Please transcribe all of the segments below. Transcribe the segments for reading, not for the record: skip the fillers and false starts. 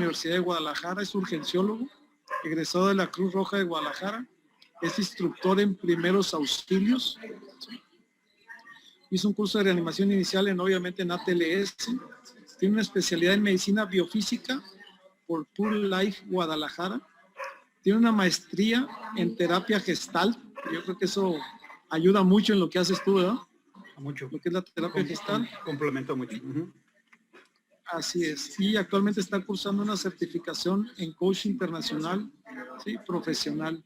Universidad de Guadalajara, es urgenciólogo, egresado de la Cruz Roja de Guadalajara, es instructor en primeros auxilios, ¿sí? Hizo un curso de reanimación inicial obviamente en ATLS, tiene una especialidad en medicina biofísica por Pure Life Guadalajara, tiene una maestría en terapia Gestalt, yo creo que eso ayuda mucho en lo que haces tú, ¿verdad? Mucho. Lo que es la terapia Gestalt. Complemento mucho. Así es. Y actualmente está cursando una certificación en coach internacional, ¿sí? Profesional.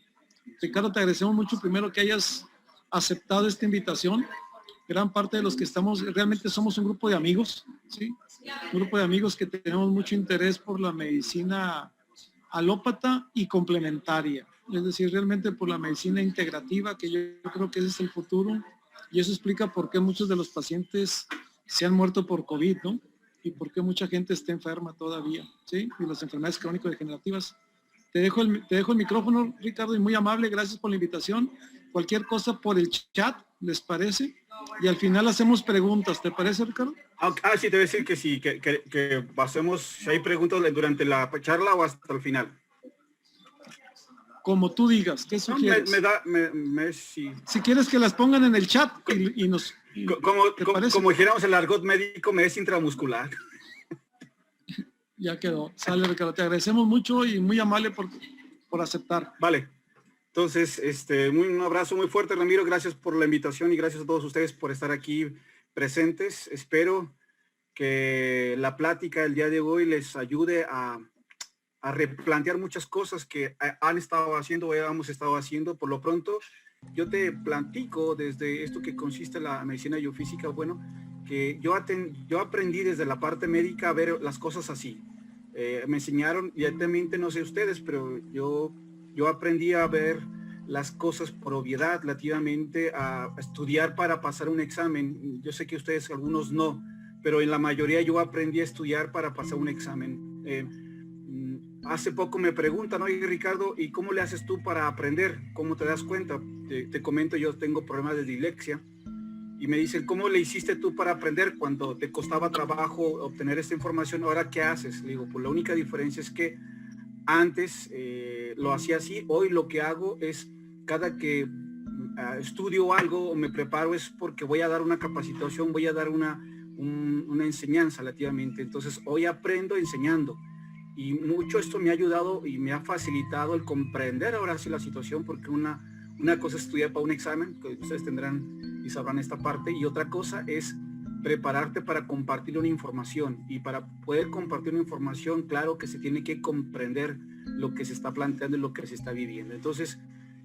Ricardo, te agradecemos mucho primero que hayas aceptado esta invitación. Gran parte de los que estamos, realmente somos un grupo de amigos, ¿sí? Un grupo de amigos que tenemos mucho interés por la medicina alópata y complementaria. Es decir, realmente por la medicina integrativa, que yo creo que ese es el futuro. Y eso explica por qué muchos de los pacientes se han muerto por COVID, ¿no? Y por qué mucha gente está enferma todavía, ¿sí? Y las enfermedades crónico-degenerativas. Te dejo el micrófono, Ricardo, y muy amable, gracias por la invitación. Cualquier cosa por el chat, ¿les parece? Y al final hacemos preguntas, ¿te parece, Ricardo? Sí, te voy a decir que sí, que hacemos, si hay preguntas durante la charla o hasta el final. Como tú digas, ¿qué sugieres? Sí. Si quieres que las pongan en el chat y nos... Como dijéramos el argot médico, me es intramuscular. Ya quedó. Sale, Ricardo. Te agradecemos mucho y muy amable por aceptar. Vale. Entonces, un abrazo muy fuerte, Ramiro. Gracias por la invitación y gracias a todos ustedes por estar aquí presentes. Espero que la plática del día de hoy les ayude a replantear muchas cosas que han estado haciendo o hemos estado haciendo. Por lo pronto, yo te platico desde esto que consiste la medicina biofísica, bueno, que yo aprendí desde la parte médica a ver las cosas así. Me enseñaron, directamente, no sé ustedes, pero yo aprendí a ver las cosas por obviedad, relativamente a estudiar para pasar un examen. Yo sé que ustedes, algunos no, pero en la mayoría yo aprendí a estudiar para pasar un examen. Hace poco me preguntan, oye Ricardo, ¿y cómo le haces tú para aprender? ¿Cómo te das cuenta? Te comento, yo tengo problemas de dislexia y me dicen, ¿cómo le hiciste tú para aprender cuando te costaba trabajo obtener esta información? Ahora, ¿qué haces? Le digo, pues la única diferencia es que antes lo hacía así, hoy lo que hago es cada que estudio algo o me preparo es porque voy a dar una capacitación, voy a dar una enseñanza relativamente. Entonces hoy aprendo enseñando. Y mucho esto me ha ayudado y me ha facilitado el comprender ahora sí la situación, porque una cosa es estudiar para un examen, que ustedes tendrán y sabrán esta parte, y otra cosa es prepararte para compartir una información. Y para poder compartir una información, claro que se tiene que comprender lo que se está planteando y lo que se está viviendo. Entonces,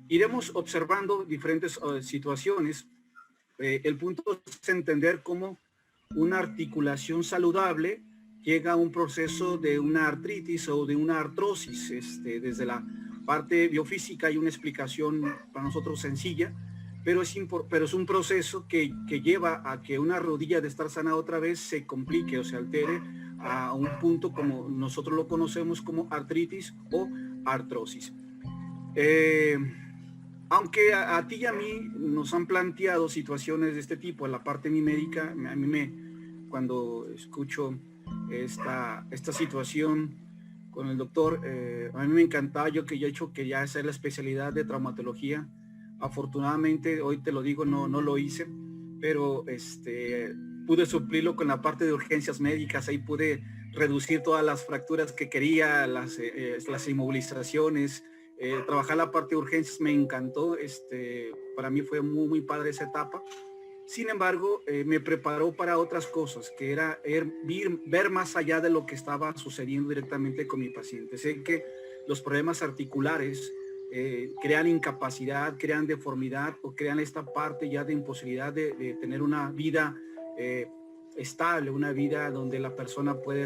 iremos observando diferentes situaciones. El punto es entender cómo una articulación saludable llega a un proceso de una artritis o de una artrosis. Desde la parte biofísica hay una explicación para nosotros sencilla, pero es un proceso que lleva a que una rodilla de estar sana otra vez se complique o se altere a un punto como nosotros lo conocemos como artritis o artrosis. Aunque a ti y a mí nos han planteado situaciones de este tipo en la parte mi médica, a mí cuando escucho esta situación con el doctor, a mí me encantaba, yo he hecho que ya esa es la especialidad de traumatología. Afortunadamente, hoy te lo digo, no lo hice, pero pude suplirlo con la parte de urgencias médicas. Ahí pude reducir todas las fracturas que quería, las inmovilizaciones. Trabajar la parte de urgencias me encantó. Para mí fue muy, muy padre esa etapa. Sin embargo, me preparó para otras cosas, que era ver más allá de lo que estaba sucediendo directamente con mi paciente. Sé que los problemas articulares crean incapacidad, crean deformidad o crean esta parte ya de imposibilidad de tener una vida estable, una vida donde la persona puede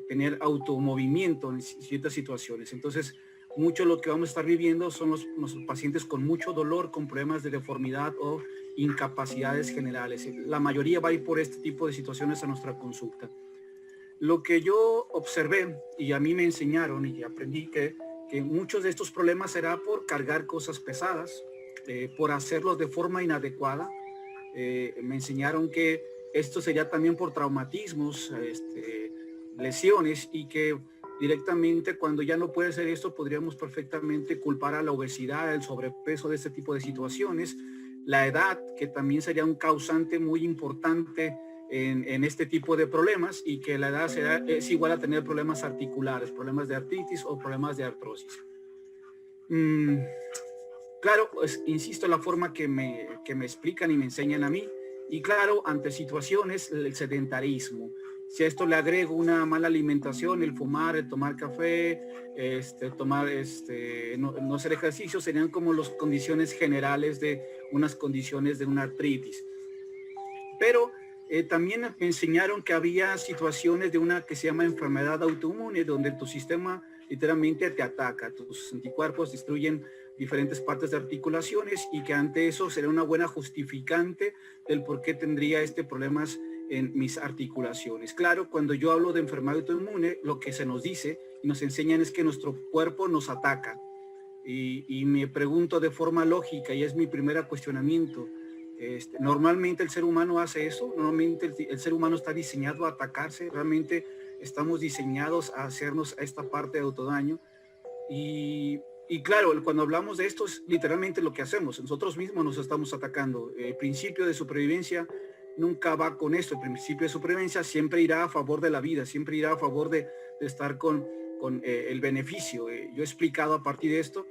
tener automovimiento en ciertas situaciones. Entonces, mucho de lo que vamos a estar viviendo son los pacientes con mucho dolor, con problemas de deformidad o incapacidades generales. La mayoría va a ir por este tipo de situaciones a nuestra consulta. Lo que yo observé y a mí me enseñaron y aprendí que muchos de estos problemas será por cargar cosas pesadas, por hacerlos de forma inadecuada. Me enseñaron que esto sería también por traumatismos, lesiones y que directamente cuando ya no puede ser esto podríamos perfectamente culpar a la obesidad, el sobrepeso de este tipo de situaciones, la edad, que también sería un causante muy importante en este tipo de problemas, y que la edad es igual a tener problemas articulares, problemas de artritis o problemas de artrosis. Claro, pues, insisto en la forma que me explican y me enseñan a mí, y claro, ante situaciones, el sedentarismo. Si a esto le agrego una mala alimentación, el fumar, el tomar café, no hacer ejercicio, serían como las condiciones generales de unas condiciones de una artritis. Pero también me enseñaron que había situaciones de una que se llama enfermedad autoinmune, donde tu sistema literalmente te ataca, tus anticuerpos destruyen diferentes partes de articulaciones, y que ante eso sería una buena justificante del por qué tendría problemas en mis articulaciones. Claro, cuando yo hablo de enfermedad autoinmune, lo que se nos dice y nos enseñan es que nuestro cuerpo nos ataca. Y me pregunto de forma lógica, y es mi primer cuestionamiento, normalmente el ser humano hace eso, normalmente el ser humano está diseñado a atacarse, realmente estamos diseñados a hacernos esta parte de autodaño. Y claro, cuando hablamos de esto es literalmente lo que hacemos, nosotros mismos nos estamos atacando. El principio de supervivencia nunca va con esto, el principio de supervivencia siempre irá a favor de la vida, siempre irá a favor de estar con el beneficio. Yo he explicado a partir de esto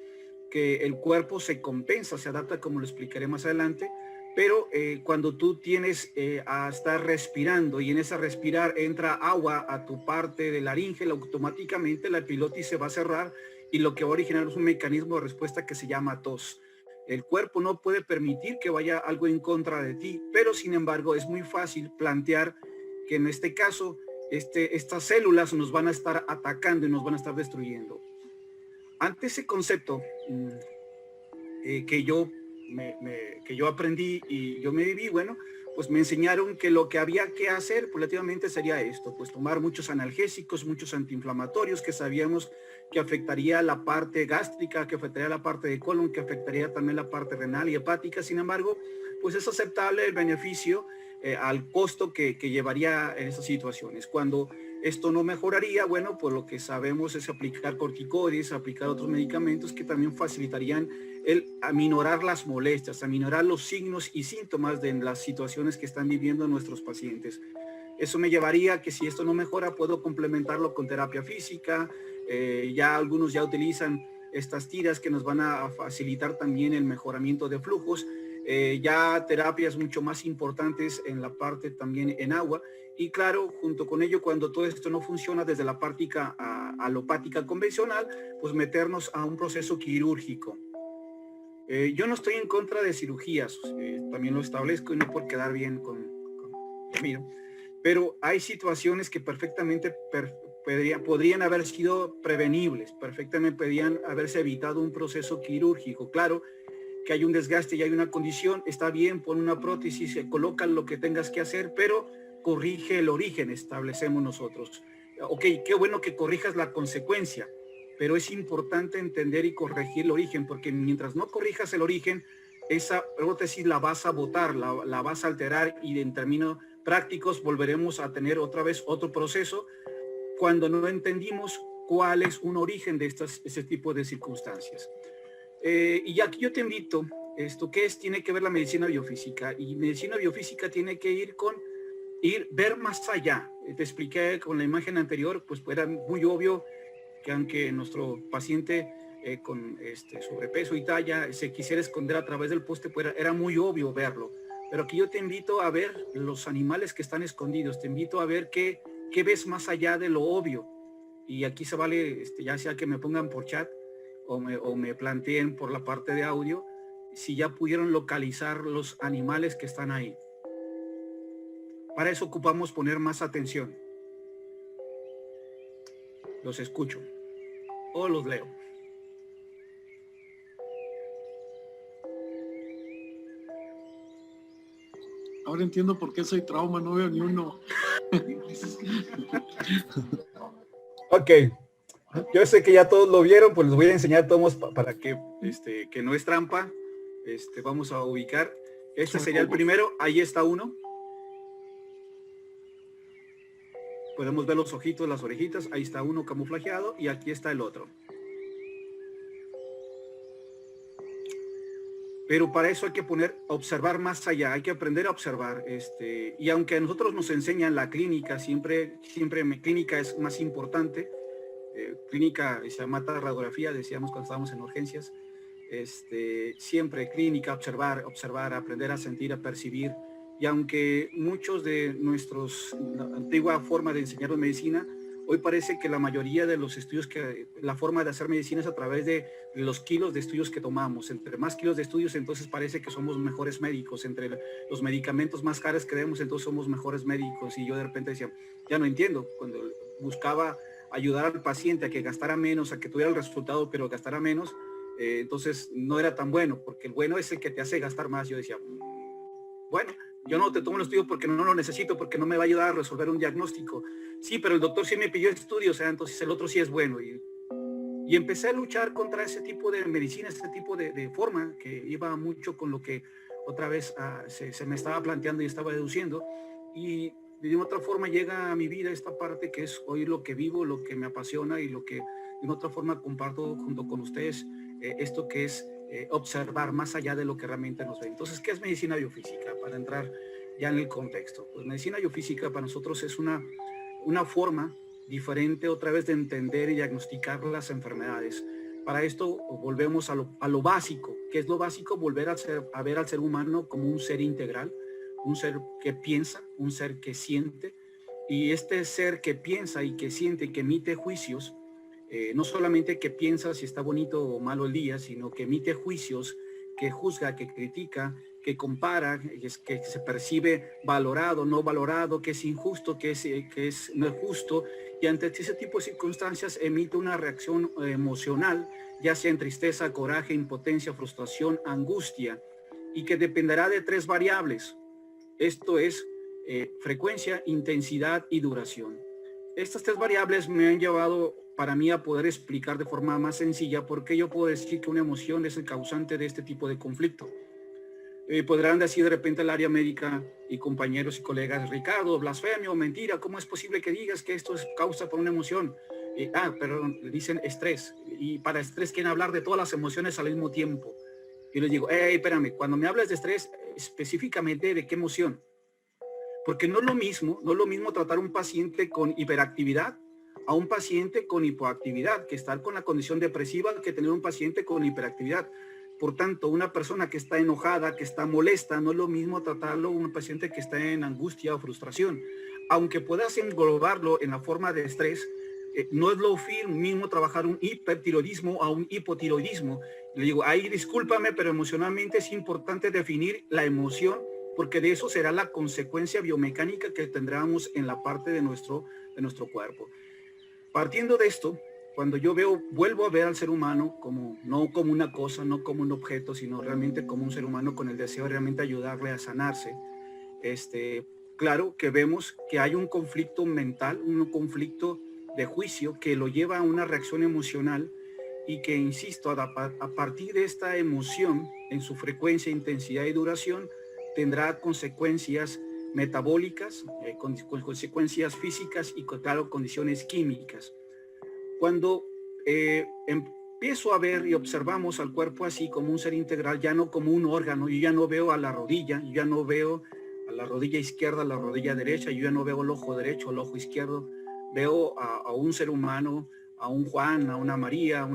que el cuerpo se compensa, se adapta, como lo explicaré más adelante, pero cuando tú tienes a estar respirando, y en esa respirar entra agua a tu parte de laringe, automáticamente la epilotis se va a cerrar, y lo que va a originar es un mecanismo de respuesta que se llama tos. El cuerpo no puede permitir que vaya algo en contra de ti, pero sin embargo es muy fácil plantear que en este caso estas células nos van a estar atacando y nos van a estar destruyendo. Ante ese concepto que yo aprendí y yo me viví, bueno, pues me enseñaron que lo que había que hacer relativamente sería esto, pues tomar muchos analgésicos, muchos antiinflamatorios, que sabíamos que afectaría la parte gástrica, que afectaría la parte de colon, que afectaría también la parte renal y hepática. Sin embargo, pues es aceptable el beneficio al costo que llevaría en esas situaciones. Cuando esto no mejoraría, bueno, pues lo que sabemos es aplicar corticoides, aplicar otros medicamentos que también facilitarían el aminorar las molestias, aminorar los signos y síntomas de las situaciones que están viviendo nuestros pacientes. Eso me llevaría a que si esto no mejora, puedo complementarlo con terapia física. Ya algunos ya utilizan estas tiras que nos van a facilitar también el mejoramiento de flujos. Ya terapias mucho más importantes en la parte también en agua. Y claro, junto con ello, cuando todo esto no funciona desde la práctica alopática convencional, pues meternos a un proceso quirúrgico. Yo no estoy en contra de cirugías, también lo establezco, y no por quedar bien con Ramiro, pero hay situaciones que perfectamente podrían haber sido prevenibles, perfectamente podrían haberse evitado un proceso quirúrgico. Claro que hay un desgaste y hay una condición, está bien, pon una prótesis, se coloca lo que tengas que hacer, pero corrige el origen, establecemos nosotros. Ok, qué bueno que corrijas la consecuencia, pero es importante entender y corregir el origen, porque mientras no corrijas el origen, esa prótesis la vas a botar, la vas a alterar, y en términos prácticos volveremos a tener otra vez otro proceso cuando no entendimos cuál es un origen de ese tipo de circunstancias. Y aquí yo te invito, tiene que ver la medicina biofísica, y medicina biofísica tiene que ver más allá. Te expliqué con la imagen anterior, pues era muy obvio que aunque nuestro paciente con sobrepeso y talla se quisiera esconder a través del poste, pues era muy obvio verlo. Pero aquí yo te invito a ver los animales que están escondidos, te invito a ver qué ves más allá de lo obvio. Y aquí se vale, ya sea que me pongan por chat o me planteen por la parte de audio, si ya pudieron localizar los animales que están ahí. Para eso ocupamos poner más atención. Los escucho o los leo. Ahora entiendo por qué soy trauma, no veo ni uno. Ok, yo sé que ya todos lo vieron, pues les voy a enseñar todos para que no es trampa. Vamos a ubicar. Este sería el primero, ahí está uno. Podemos ver los ojitos, las orejitas, ahí está uno camuflajeado y aquí está el otro. Pero para eso hay que observar más allá, hay que aprender a observar. Y aunque a nosotros nos enseñan la clínica, siempre clínica es más importante. Clínica se llama radiografía, decíamos cuando estábamos en urgencias. Siempre clínica, observar, aprender a sentir, a percibir. Y aunque muchos de la antigua forma de enseñar medicina, hoy parece que la mayoría de los estudios, la forma de hacer medicina es a través de los kilos de estudios que tomamos. Entre más kilos de estudios, entonces parece que somos mejores médicos. Entre los medicamentos más caros que demos, entonces somos mejores médicos. Y yo de repente decía, ya no entiendo. Cuando buscaba ayudar al paciente a que gastara menos, a que tuviera el resultado, pero gastara menos, entonces no era tan bueno, porque el bueno es el que te hace gastar más. Yo decía, bueno, yo no te tomo el estudio porque no lo necesito, porque no me va a ayudar a resolver un diagnóstico. Sí, pero el doctor sí me pidió estudios, entonces el otro sí es bueno. Y empecé a luchar contra ese tipo de medicina, ese tipo de forma que iba mucho con lo que otra vez se me estaba planteando y estaba deduciendo. Y de otra forma llega a mi vida esta parte que es hoy lo que vivo, lo que me apasiona y lo que de otra forma comparto junto con ustedes, esto que es observar más allá de lo que realmente nos ve. Entonces, ¿qué es medicina biofísica? Para entrar ya en el contexto. Pues medicina biofísica para nosotros es una forma diferente otra vez de entender y diagnosticar las enfermedades. Para esto volvemos a lo básico. ¿Qué es lo básico? Volver a ver al ser humano como un ser integral, un ser que piensa, un ser que siente. Y este ser que piensa y que siente y que emite juicios, no solamente que piensa si está bonito o malo el día, sino que emite juicios, que juzga, que critica, que compara, que se percibe valorado, no valorado, que es injusto, que no es justo, y ante ese tipo de circunstancias emite una reacción emocional, ya sea en tristeza, coraje, impotencia, frustración, angustia, y que dependerá de 3 variables. Esto es frecuencia, intensidad y duración. Estas 3 variables me han llevado para mí a poder explicar de forma más sencilla por qué yo puedo decir que una emoción es el causante de este tipo de conflicto. Podrán decir de repente el área médica y compañeros y colegas, Ricardo, blasfemio, mentira, ¿cómo es posible que digas que esto es causa por una emoción? Perdón, dicen estrés, y para estrés quieren hablar de todas las emociones al mismo tiempo. Yo les digo, espérame, cuando me hablas de estrés, específicamente de qué emoción. Porque no es lo mismo tratar a un paciente con hiperactividad a un paciente con hipoactividad, que estar con la condición depresiva, que tener un paciente con hiperactividad. Por tanto, una persona que está enojada, que está molesta, no es lo mismo tratarlo un paciente que está en angustia o frustración. Aunque puedas englobarlo en la forma de estrés, no es lo mismo trabajar un hipertiroidismo a un hipotiroidismo. Le digo, ahí discúlpame, pero emocionalmente es importante definir la emoción, porque de eso será la consecuencia biomecánica que tendremos en la parte de nuestro cuerpo. Partiendo de esto, cuando yo vuelvo a ver al ser humano no como una cosa, no como un objeto, sino realmente como un ser humano con el deseo de realmente ayudarle a sanarse, claro que vemos que hay un conflicto mental, un conflicto de juicio que lo lleva a una reacción emocional y que, insisto, a partir de esta emoción, en su frecuencia, intensidad y duración, tendrá consecuencias metabólicas, con consecuencias físicas y, claro, condiciones químicas. Cuando empiezo a ver y observamos al cuerpo así como un ser integral, ya no como un órgano, yo ya no veo a la rodilla, yo ya no veo a la rodilla izquierda, a la rodilla derecha, yo ya no veo el ojo derecho, el ojo izquierdo, veo a un ser humano, a un Juan, a una María, a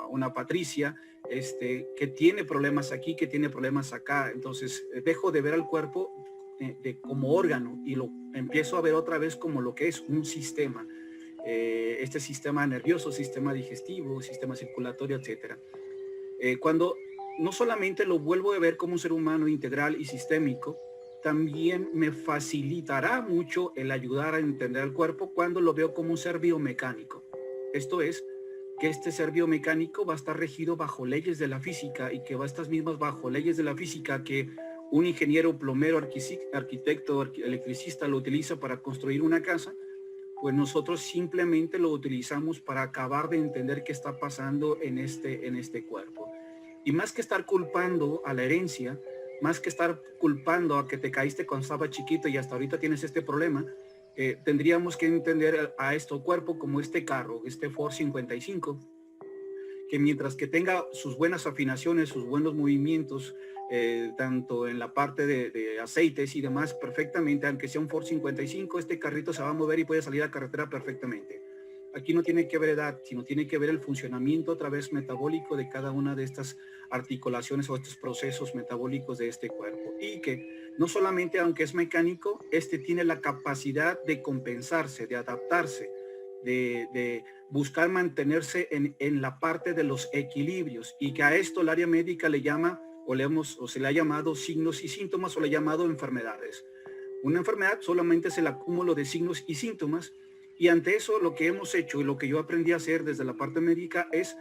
una Patricia, que tiene problemas aquí, que tiene problemas acá. Entonces dejo de ver al cuerpo como órgano y lo empiezo a ver otra vez como lo que es un sistema. Este sistema nervioso, sistema digestivo, sistema circulatorio, etcétera. Cuando no solamente lo vuelvo a ver como un ser humano integral y sistémico, también me facilitará mucho el ayudar a entender el cuerpo cuando lo veo como un ser biomecánico. Esto es, que este ser biomecánico va a estar regido bajo leyes de la física y que va a estas mismas bajo leyes de la física que un ingeniero, plomero, arquitecto, electricista lo utiliza para construir una casa, pues nosotros simplemente lo utilizamos para acabar de entender qué está pasando en este cuerpo. Y más que estar culpando a la herencia, más que estar culpando a que te caíste cuando estaba chiquito y hasta ahorita tienes este problema, tendríamos que entender a este cuerpo como este carro, este Ford 55, que mientras que tenga sus buenas afinaciones, sus buenos movimientos, tanto en la parte de aceites y demás, perfectamente, aunque sea un Ford 55, este carrito se va a mover y puede salir a carretera perfectamente. Aquí no tiene que ver edad, sino tiene que ver el funcionamiento otra vez metabólico de cada una de estas articulaciones o estos procesos metabólicos de este cuerpo. Y que no solamente, aunque es mecánico, este tiene la capacidad de compensarse, de adaptarse, de buscar mantenerse en la parte de los equilibrios, y que a esto el área médica le llama o se le ha llamado signos y síntomas, o le ha llamado enfermedades. Una enfermedad solamente es el acúmulo de signos y síntomas, y ante eso lo que hemos hecho y lo que yo aprendí a hacer desde la parte médica es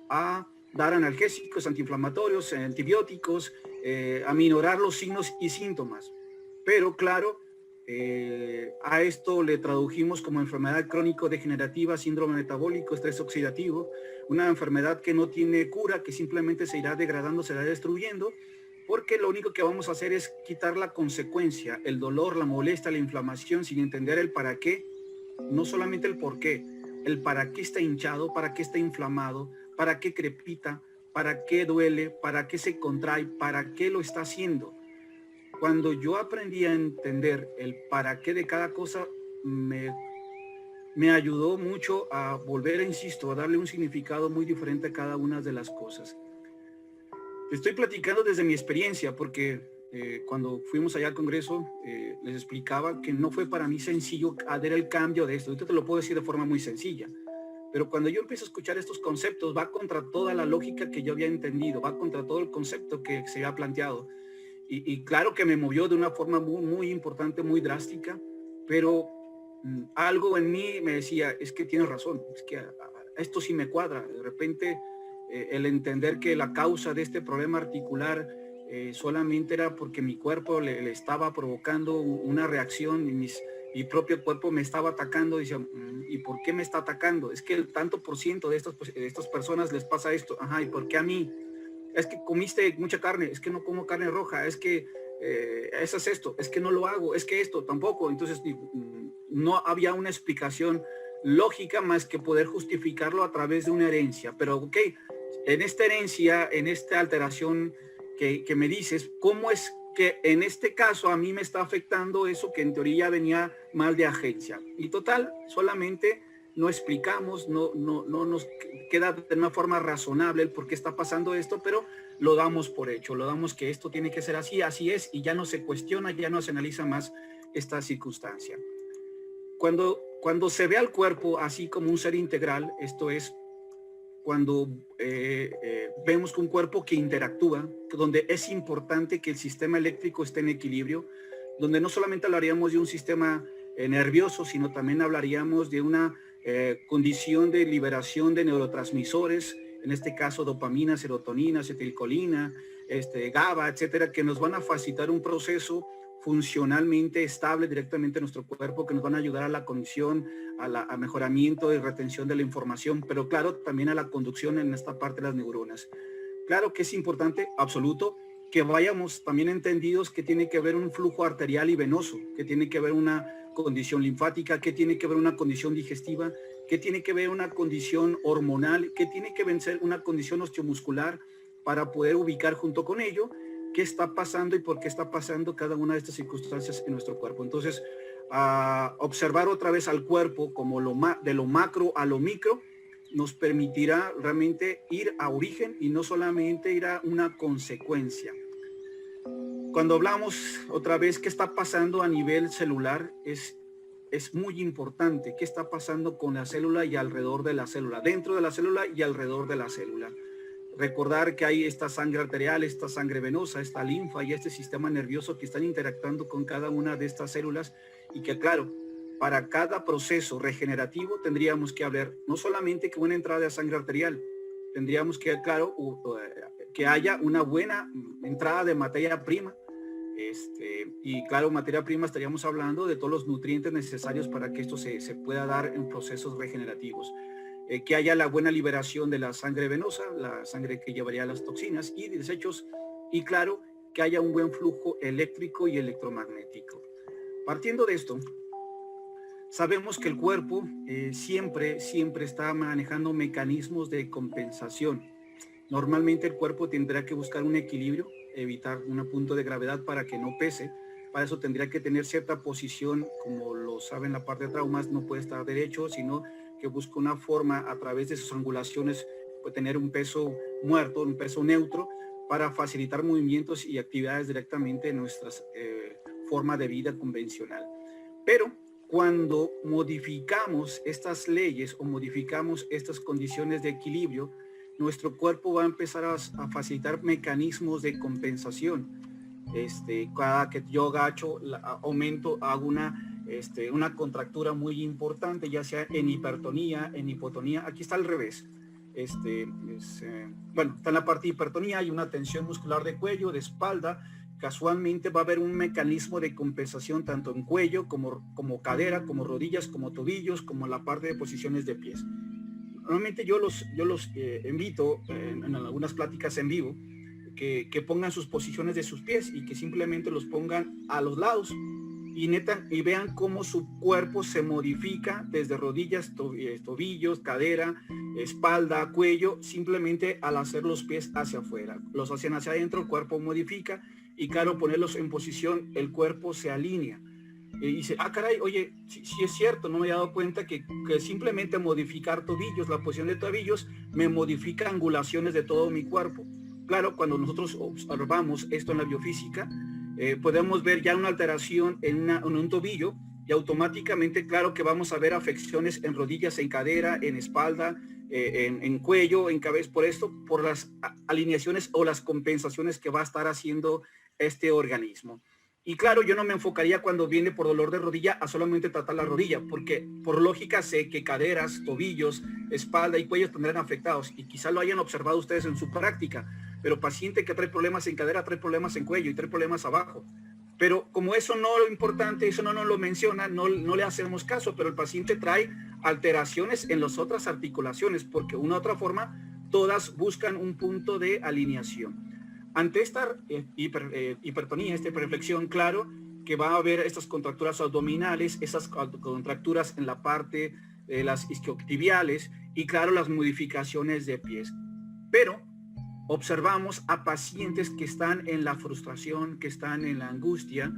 a dar analgésicos, antiinflamatorios, antibióticos, a minorar los signos y síntomas. Pero claro, a esto le tradujimos como enfermedad crónico-degenerativa, síndrome metabólico, estrés oxidativo, una enfermedad que no tiene cura, que simplemente se irá degradando, se irá destruyendo, porque lo único que vamos a hacer es quitar la consecuencia, el dolor, la molestia, la inflamación, sin entender el para qué, no solamente el por qué, el para qué está hinchado, para qué está inflamado, para qué crepita, para qué duele, para qué se contrae, para qué lo está haciendo. Cuando yo aprendí a entender el para qué de cada cosa, me ayudó mucho a volver, insisto, a darle un significado muy diferente a cada una de las cosas. Estoy platicando desde mi experiencia porque cuando fuimos allá al Congreso les explicaba que no fue para mí sencillo hacer el cambio de esto. Ahorita te lo puedo decir de forma muy sencilla. Pero cuando yo empiezo a escuchar estos conceptos, va contra toda la lógica que yo había entendido, va contra todo el concepto que se había planteado. Y claro que me movió de una forma muy, muy importante, muy drástica, pero algo en mí me decía, es que tienes razón, es que esto sí me cuadra. De repente, el entender que la causa de este problema articular solamente era porque mi cuerpo le estaba provocando una reacción, y mi propio cuerpo me estaba atacando. Decía, ¿y por qué me está atacando? Es que el tanto por ciento de estas personas les pasa esto. Ajá, ¿y por qué a mí? Es que comiste mucha carne, es que no como carne roja, es que eso es esto, es que no lo hago, es que esto tampoco. Entonces no había una explicación lógica más que poder justificarlo a través de una herencia. Pero ok, en esta herencia, en esta alteración que me dices, ¿cómo es que en este caso a mí me está afectando eso que en teoría venía mal de agencia? Y total, solamente no explicamos, no nos queda de una forma razonable el por qué está pasando esto, pero lo damos por hecho, lo damos que esto tiene que ser así, así es, y ya no se cuestiona, ya no se analiza más esta circunstancia. Cuando se ve al cuerpo así como un ser integral, esto es cuando vemos que un cuerpo que interactúa, donde es importante que el sistema eléctrico esté en equilibrio, donde no solamente hablaríamos de un sistema nervioso, sino también hablaríamos de una condición de liberación de neurotransmisores, en este caso dopamina, serotonina, acetilcolina, GABA, etcétera, que nos van a facilitar un proceso funcionalmente estable directamente en nuestro cuerpo, que nos van a ayudar a la condición, a mejoramiento y retención de la información, pero claro, también a la conducción en esta parte de las neuronas. Claro que es importante, absoluto, que vayamos también entendidos que tiene que haber un flujo arterial y venoso, que tiene que haber una condición linfática, que tiene que haber una condición digestiva, que tiene que ver una condición hormonal, que tiene que vencer una condición osteomuscular, para poder ubicar junto con ello qué está pasando y por qué está pasando cada una de estas circunstancias en nuestro cuerpo. Entonces, observar otra vez al cuerpo como de lo macro a lo micro nos permitirá realmente ir a origen y no solamente ir a una consecuencia. Cuando hablamos otra vez qué está pasando a nivel celular, es muy importante qué está pasando con la célula y alrededor de la célula, dentro de la célula y alrededor de la célula. Recordar que hay esta sangre arterial, esta sangre venosa, esta linfa y este sistema nervioso que están interactuando con cada una de estas células, y que claro, para cada proceso regenerativo tendríamos que hablar no solamente que una entrada de sangre arterial, tendríamos que, claro, que haya una buena entrada de materia prima, y claro, materia prima estaríamos hablando de todos los nutrientes necesarios para que esto se pueda dar en procesos regenerativos. Que haya la buena liberación de la sangre venosa, la sangre que llevaría las toxinas y desechos, y claro, que haya un buen flujo eléctrico y electromagnético. Partiendo de esto, sabemos que el cuerpo siempre está manejando mecanismos de compensación. Normalmente el cuerpo tendrá que buscar un equilibrio, evitar un punto de gravedad para que no pese. Para eso tendría que tener cierta posición, como lo saben la parte de traumas, no puede estar derecho, sino que busca una forma a través de sus angulaciones, puede tener un peso muerto, un peso neutro, para facilitar movimientos y actividades directamente en nuestra forma de vida convencional. Pero cuando modificamos estas leyes o modificamos estas condiciones de equilibrio, nuestro cuerpo va a empezar a facilitar mecanismos de compensación. Cada que yo agacho, aumento, hago una contractura muy importante, ya sea en hipertonía, en hipotonía. Aquí está al revés. Bueno, está en la parte de hipertonía, hay una tensión muscular de cuello, de espalda. Casualmente va a haber un mecanismo de compensación tanto en cuello como cadera, como rodillas, como tobillos, como la parte de posiciones de pies. Normalmente yo los invito en algunas pláticas en vivo que pongan sus posiciones de sus pies y que simplemente los pongan a los lados y vean cómo su cuerpo se modifica desde rodillas, tobillos, cadera, espalda, cuello, simplemente al hacer los pies hacia afuera. Los hacen hacia adentro, el cuerpo modifica y claro, ponerlos en posición, el cuerpo se alinea. Y dice, caray, oye, sí es cierto, no me he dado cuenta que simplemente modificar tobillos, la posición de tobillos, me modifica angulaciones de todo mi cuerpo. Claro, cuando nosotros observamos esto en la biofísica, podemos ver ya una alteración en un tobillo y automáticamente, claro que vamos a ver afecciones en rodillas, en cadera, en espalda, en cuello, en cabeza, por las alineaciones o las compensaciones que va a estar haciendo este organismo. Y claro, yo no me enfocaría cuando viene por dolor de rodilla a solamente tratar la rodilla, porque por lógica sé que caderas, tobillos, espalda y cuello tendrán afectados y quizá lo hayan observado ustedes en su práctica, pero paciente que trae problemas en cadera, trae problemas en cuello y trae problemas abajo. Pero como eso no es lo importante, eso no nos lo menciona, no le hacemos caso, pero el paciente trae alteraciones en las otras articulaciones, porque de una u otra forma todas buscan un punto de alineación. Ante esta hipertonía, esta hiperflexión, claro que va a haber estas contracturas abdominales, esas contracturas en la parte de las isquiotibiales y claro las modificaciones de pies. Pero observamos a pacientes que están en la frustración, que están en la angustia,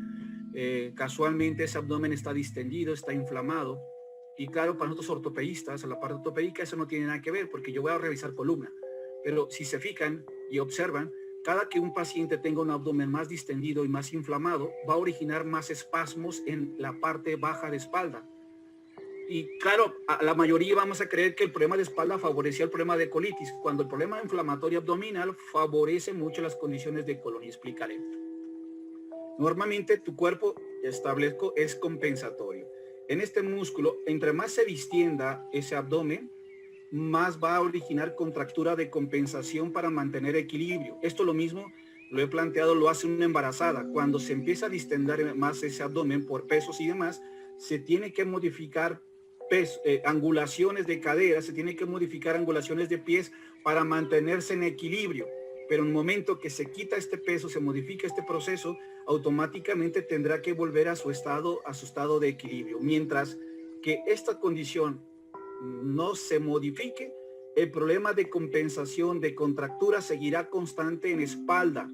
casualmente ese abdomen está distendido, está inflamado y claro, para nosotros ortopedistas, en la parte ortopédica eso no tiene nada que ver porque yo voy a revisar columna, pero si se fijan y observan, cada que un paciente tenga un abdomen más distendido y más inflamado, va a originar más espasmos en la parte baja de espalda. Y claro, a la mayoría vamos a creer que el problema de espalda favorecía el problema de colitis, cuando el problema inflamatorio abdominal favorece mucho las condiciones de colon. Y explicaré. Normalmente tu cuerpo, establezco, es compensatorio. En este músculo, entre más se distienda ese abdomen, más va a originar contractura de compensación para mantener equilibrio. Esto lo mismo lo he planteado, lo hace una embarazada. Cuando se empieza a distender más ese abdomen por pesos y demás, se tiene que modificar angulaciones de cadera, se tiene que modificar angulaciones de pies para mantenerse en equilibrio. Pero en el momento que se quita este peso, se modifica este proceso, automáticamente tendrá que volver a su estado de equilibrio. Mientras que esta condición no se modifique, el problema de compensación de contractura seguirá constante en espalda.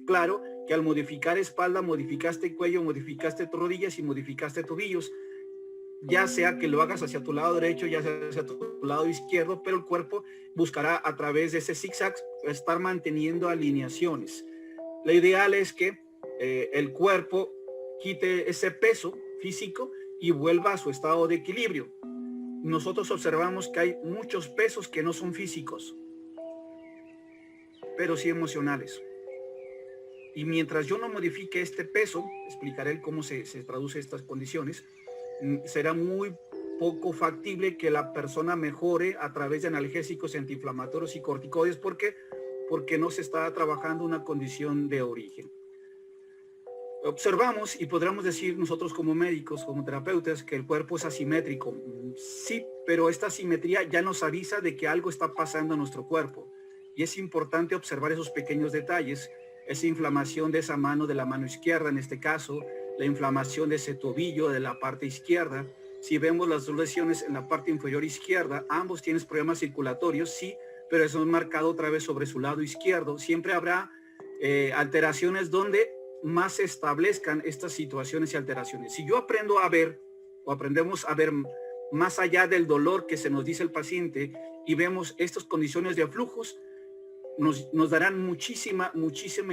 Claro que al modificar espalda, modificaste cuello, modificaste rodillas y modificaste tobillos, ya sea que lo hagas hacia tu lado derecho, ya sea hacia tu lado izquierdo, pero el cuerpo buscará a través de ese zigzag estar manteniendo alineaciones. Lo ideal es que el cuerpo quite ese peso físico y vuelva a su estado de equilibrio. Nosotros observamos que hay muchos pesos que no son físicos, pero sí emocionales. Y mientras yo no modifique este peso, explicaré cómo se traduce estas condiciones, será muy poco factible que la persona mejore a través de analgésicos, antiinflamatorios y corticoides. ¿Por qué? Porque no se está trabajando una condición de origen. Observamos y podríamos decir nosotros como médicos, como terapeutas, que el cuerpo es asimétrico. Sí, pero esta asimetría ya nos avisa de que algo está pasando en nuestro cuerpo. Y es importante observar esos pequeños detalles. esa inflamación de esa mano, de la mano izquierda en este caso, la inflamación de ese tobillo de la parte izquierda. Si vemos las dos lesiones en la parte inferior izquierda, ambos tienen problemas circulatorios, sí, pero eso es marcado otra vez sobre su lado izquierdo. Siempre habrá alteraciones donde más se establezcan estas situaciones y alteraciones. Si yo aprendo a ver o aprendemos a ver más allá del dolor que se nos dice el paciente y vemos estas condiciones de flujos, nos darán muchísima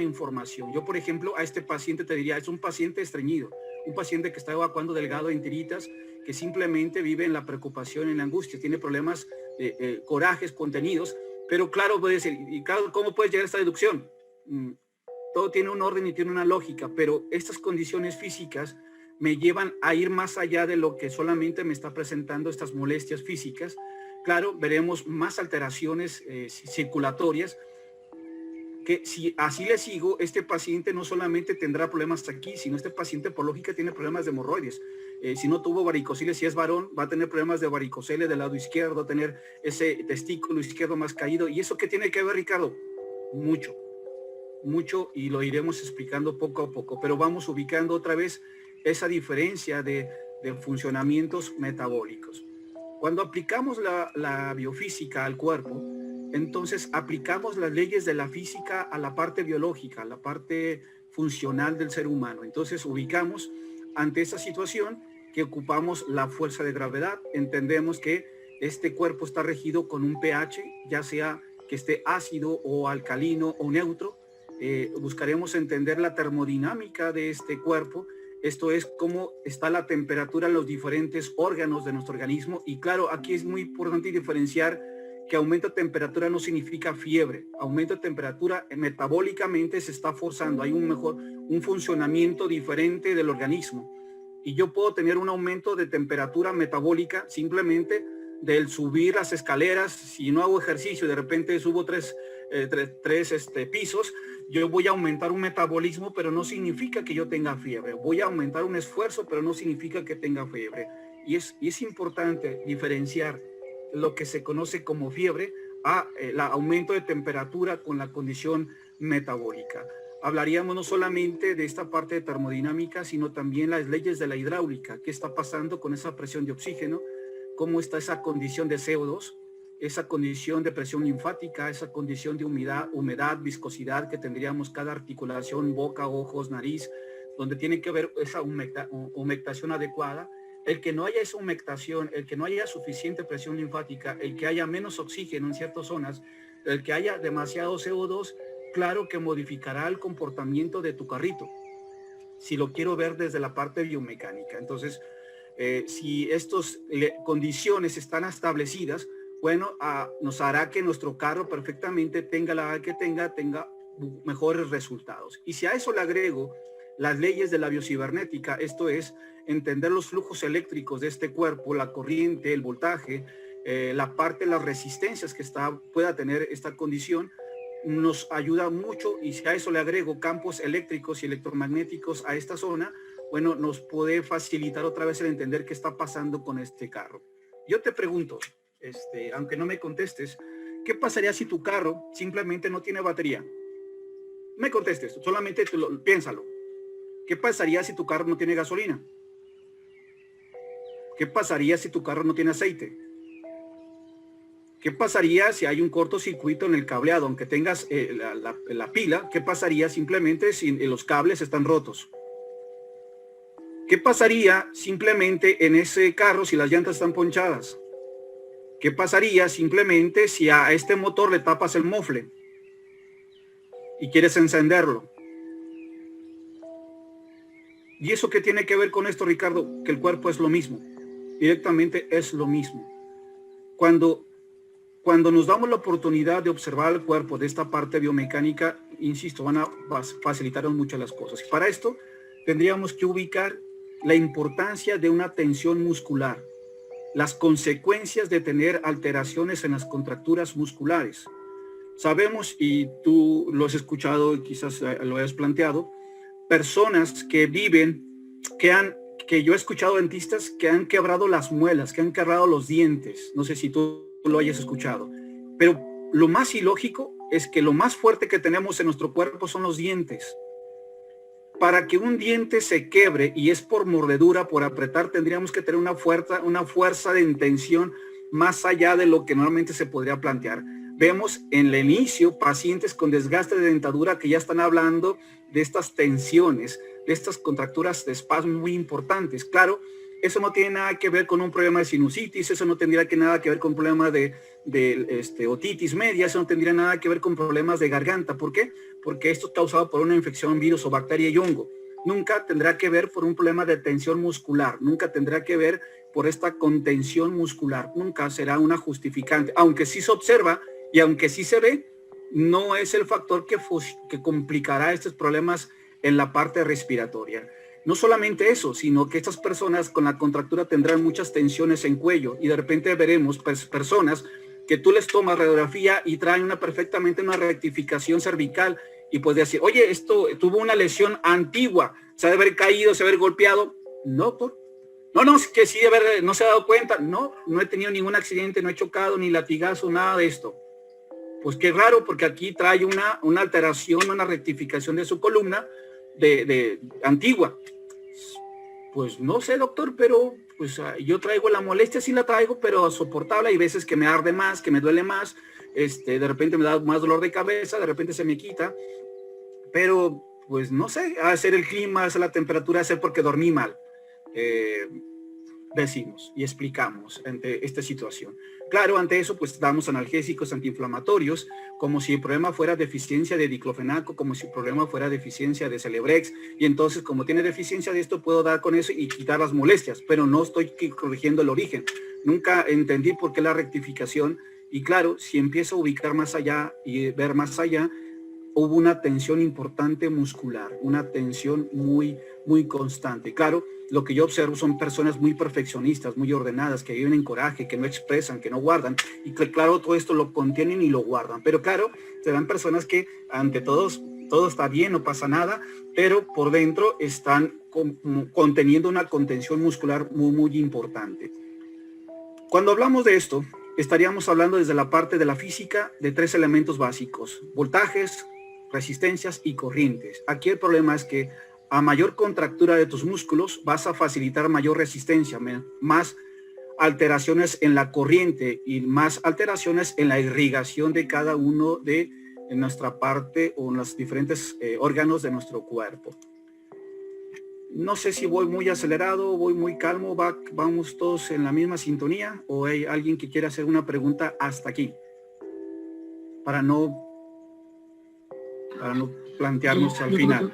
información. Yo, por ejemplo, a este paciente te diría, es un paciente estreñido, un paciente que está evacuando delgado en tiritas, que simplemente vive en la preocupación, en la angustia, tiene problemas, corajes contenidos, pero claro, puede decir, y claro, ¿cómo puedes llegar a esta deducción? Todo tiene un orden y tiene una lógica, pero estas condiciones físicas me llevan a ir más allá de lo que solamente me está presentando estas molestias físicas. Claro, veremos más alteraciones circulatorias, que si así le sigo, este paciente no solamente tendrá problemas aquí, sino este paciente por lógica tiene problemas de hemorroides. Si no tuvo varicocele, si es varón, va a tener problemas de varicocele del lado izquierdo, tener ese testículo izquierdo más caído. ¿Y eso qué tiene que ver, Ricardo? Mucho, y lo iremos explicando poco a poco, pero vamos ubicando otra vez esa diferencia de funcionamientos metabólicos. Cuando aplicamos la biofísica al cuerpo, entonces aplicamos las leyes de la física a la parte biológica, a la parte funcional del ser humano. Entonces ubicamos ante esa situación que ocupamos la fuerza de gravedad. Entendemos que este cuerpo está regido con un pH, ya sea que esté ácido o alcalino o neutro. Buscaremos entender la termodinámica de este cuerpo. Esto es cómo está la temperatura en los diferentes órganos de nuestro organismo. Y claro, aquí es muy importante diferenciar que aumento de temperatura no significa fiebre. Aumento de temperatura metabólicamente se está forzando. Hay un funcionamiento diferente del organismo. Y yo puedo tener un aumento de temperatura metabólica simplemente del subir las escaleras. Si no hago ejercicio, de repente subo tres pisos, yo voy a aumentar un metabolismo, pero no significa que yo tenga fiebre. Voy a aumentar un esfuerzo, pero no significa que tenga fiebre. Y es importante diferenciar lo que se conoce como fiebre a el aumento de temperatura con la condición metabólica. Hablaríamos no solamente de esta parte de termodinámica, sino también las leyes de la hidráulica. ¿Qué está pasando con esa presión de oxígeno? ¿Cómo está esa condición de CO2? Esa condición de presión linfática, esa condición de humedad, viscosidad que tendríamos cada articulación, boca, ojos, nariz, donde tiene que haber esa humectación adecuada. El que no haya esa humectación, el que no haya suficiente presión linfática, el que haya menos oxígeno en ciertas zonas, el que haya demasiado CO2, claro que modificará el comportamiento de tu carrito, si lo quiero ver desde la parte biomecánica. Entonces, si estas condiciones están establecidas, bueno, nos hará que nuestro carro perfectamente tenga la edad que tenga mejores resultados. Y si a eso le agrego las leyes de la biocibernética, esto es entender los flujos eléctricos de este cuerpo, la corriente, el voltaje, la parte de las resistencias que pueda tener esta condición, nos ayuda mucho. Y si a eso le agrego campos eléctricos y electromagnéticos a esta zona, bueno, nos puede facilitar otra vez el entender qué está pasando con este carro. Yo te pregunto, aunque no me contestes, ¿qué pasaría si tu carro simplemente no tiene batería? No me contestes, solamente piénsalo. ¿Qué pasaría si tu carro no tiene gasolina? ¿Qué pasaría si tu carro no tiene aceite? ¿Qué pasaría si hay un cortocircuito en el cableado? Aunque tengas la pila, ¿qué pasaría simplemente si los cables están rotos? ¿Qué pasaría simplemente en ese carro si las llantas están ponchadas? ¿Qué pasaría simplemente si a este motor le tapas el mofle y quieres encenderlo? ¿Y eso qué tiene que ver con esto, Ricardo? Que el cuerpo es lo mismo. Directamente es lo mismo. Cuando nos damos la oportunidad de observar el cuerpo de esta parte biomecánica, insisto, van a facilitarnos muchas las cosas. Y para esto tendríamos que ubicar la importancia de una tensión muscular, las consecuencias de tener alteraciones en las contracturas musculares. Sabemos, y tú lo has escuchado y quizás lo hayas planteado, personas que viven, que yo he escuchado dentistas que han quebrado las muelas, que han quebrado los dientes. No sé si tú lo hayas escuchado, pero lo más ilógico es que lo más fuerte que tenemos en nuestro cuerpo son los dientes. Para que un diente se quiebre, y es por mordedura, por apretar, tendríamos que tener una fuerza de intención más allá de lo que normalmente se podría plantear. Vemos en el inicio pacientes con desgaste de dentadura que ya están hablando de estas tensiones, de estas contracturas de espasmo muy importantes. Claro, eso no tiene nada que ver con un problema de sinusitis, eso no tendría nada que ver con problemas de otitis media, eso no tendría nada que ver con problemas de garganta. ¿Por qué? Porque esto es causado por una infección, virus o bacteria y hongo. Nunca tendrá que ver por un problema de tensión muscular, nunca tendrá que ver por esta contención muscular, nunca será una justificante, aunque sí se observa y aunque sí se ve, no es el factor que complicará estos problemas en la parte respiratoria. No solamente eso, sino que estas personas con la contractura tendrán muchas tensiones en cuello y de repente veremos personas que tú les tomas radiografía y traen perfectamente una rectificación cervical y puedes decir, oye, esto tuvo una lesión antigua, se ha de haber caído, se ha de haber golpeado. No, es que sí, de haber, no se ha dado cuenta. No he tenido ningún accidente, no he chocado, ni latigazo, nada de esto. Pues qué raro, porque aquí trae una alteración, una rectificación de su columna de antigua. Pues no sé, doctor, pero pues yo traigo la molestia, sí la traigo, pero soportable. Hay veces que me arde más, que me duele más, de repente me da más dolor de cabeza, de repente se me quita, pero pues no sé, a ser el clima, a ser la temperatura, a ser porque dormí mal. Decimos y explicamos ante esta situación. Claro, ante eso pues damos analgésicos antiinflamatorios, como si el problema fuera deficiencia de diclofenaco, como si el problema fuera deficiencia de Celebrex, y entonces como tiene deficiencia de esto puedo dar con eso y quitar las molestias, pero no estoy corrigiendo el origen. Nunca entendí por qué la rectificación, y claro, si empiezo a ubicar más allá y ver más allá, hubo una tensión importante muscular, una tensión muy constante. Claro, lo que yo observo son personas muy perfeccionistas, muy ordenadas, que viven en coraje, que no expresan, que no guardan, y que claro, todo esto lo contienen y lo guardan. Pero claro, serán personas que ante todo está bien, no pasa nada, pero por dentro están conteniendo una contención muscular muy importante. Cuando hablamos de esto, estaríamos hablando desde la parte de la física de 3 elementos básicos: voltajes, resistencias y corrientes. Aquí el problema es que a mayor contractura de tus músculos vas a facilitar mayor resistencia, más alteraciones en la corriente y más alteraciones en la irrigación de cada uno de nuestra parte o en los diferentes órganos de nuestro cuerpo. No sé si voy muy acelerado, voy muy calmo, vamos todos en la misma sintonía, o hay alguien que quiera hacer una pregunta hasta aquí para no plantearnos al final.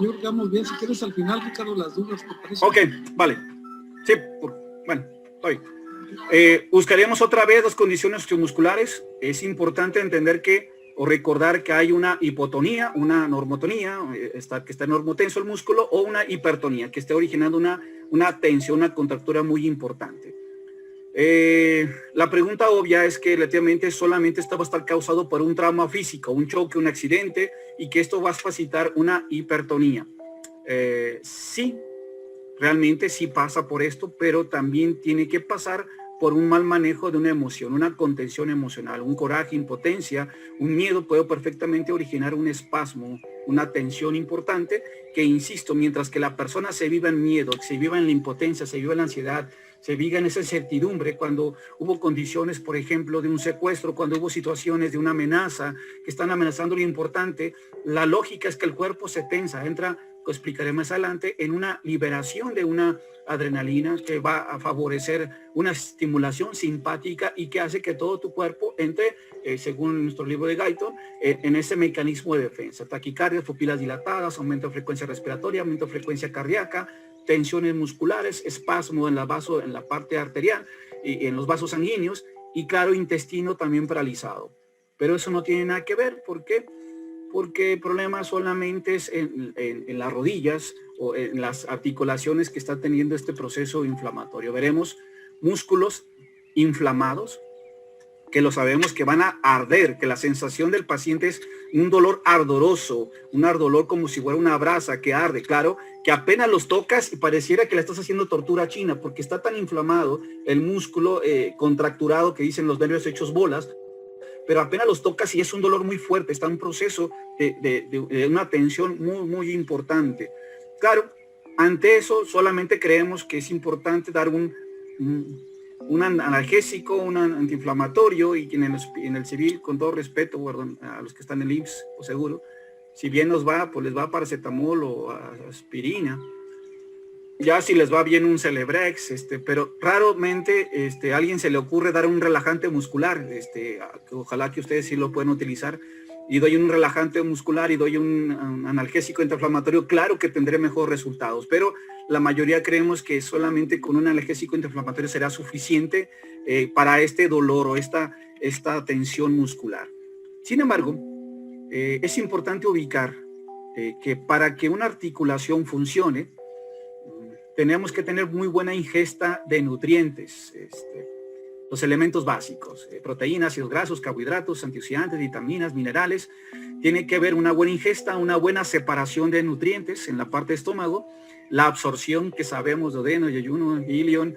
Yo creo que vamos bien. Si quieres al final, Ricardo, las dudas, ¿te parece? Ok, vale. Sí, bueno, estoy. Buscaríamos otra vez las condiciones osteomusculares. Es importante entender o recordar que hay una hipotonía, una normotonía, que está normotenso el músculo, o una hipertonía, que esté originando una tensión, una contractura muy importante. La pregunta obvia es que relativamente solamente esto va a estar causado por un trauma físico, un choque, un accidente, y que esto va a facilitar una hipertonía. Sí, realmente sí pasa por esto, pero también tiene que pasar por un mal manejo de una emoción, una contención emocional, un coraje, impotencia, un miedo puede perfectamente originar un espasmo, una tensión importante que, insisto, mientras que la persona se viva en miedo, se viva en la impotencia, se viva en la ansiedad, se viva en esa incertidumbre, cuando hubo condiciones, por ejemplo, de un secuestro, cuando hubo situaciones de una amenaza que están amenazando lo importante, la lógica es que el cuerpo se tensa, entra, lo explicaré más adelante, en una liberación de una adrenalina que va a favorecer una estimulación simpática y que hace que todo tu cuerpo entre, según nuestro libro de Guyton, en ese mecanismo de defensa. Taquicardias, pupilas dilatadas, aumento de frecuencia respiratoria, aumento de frecuencia cardíaca, tensiones musculares, espasmo en la parte arterial y en los vasos sanguíneos, y claro, intestino también paralizado. Pero eso no tiene nada que ver. ¿Por qué? Porque el problema solamente es en las rodillas o en las articulaciones que está teniendo este proceso inflamatorio. Veremos músculos inflamados, que lo sabemos que van a arder, que la sensación del paciente es un dolor ardoroso, un ardor como si fuera una brasa que arde, claro, que apenas los tocas y pareciera que le estás haciendo tortura china, porque está tan inflamado el músculo contracturado, que dicen los nervios hechos bolas, pero apenas los tocas y es un dolor muy fuerte, está en un proceso de una tensión muy importante. Claro, ante eso solamente creemos que es importante dar un analgésico, un antiinflamatorio, y en el civil, con todo respeto, perdón, a los que están en el IMSS o seguro, si bien nos va, pues les va paracetamol o aspirina. Ya si les va bien un Celebrex, pero raramente a alguien se le ocurre dar un relajante muscular, ojalá que ustedes sí lo puedan utilizar, y doy un relajante muscular y doy un analgésico antiinflamatorio, claro que tendré mejores resultados, pero la mayoría creemos que solamente con un analgésico antiinflamatorio será suficiente para este dolor o esta tensión muscular. Sin embargo, es importante ubicar que para que una articulación funcione, tenemos que tener muy buena ingesta de nutrientes, los elementos básicos, proteínas, ácidos grasos, carbohidratos, antioxidantes, vitaminas, minerales. Tiene que haber una buena ingesta, una buena separación de nutrientes en la parte de estómago, la absorción que sabemos de odeno, yeyuno, ilion,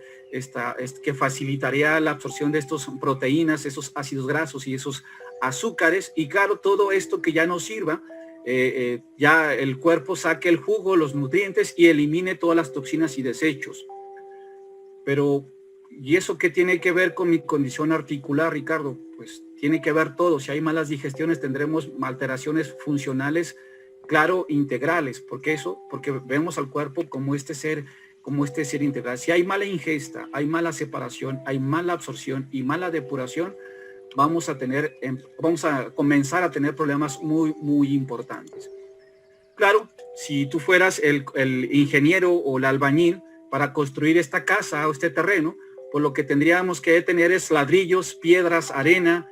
que facilitaría la absorción de estas proteínas, esos ácidos grasos y esos azúcares, y claro, todo esto que ya nos sirva, ya el cuerpo saque el jugo, los nutrientes y elimine todas las toxinas y desechos. Pero, ¿y eso qué tiene que ver con mi condición articular, Ricardo? Pues tiene que ver todo. Si hay malas digestiones, tendremos alteraciones funcionales, claro, integrales. Porque vemos al cuerpo como este ser integral. Si hay mala ingesta, hay mala separación, hay mala absorción y mala depuración, vamos a comenzar a tener problemas muy importantes. Claro, si tú fueras el ingeniero o el albañil para construir esta casa o este terreno, pues lo que tendríamos que tener es ladrillos, piedras, arena,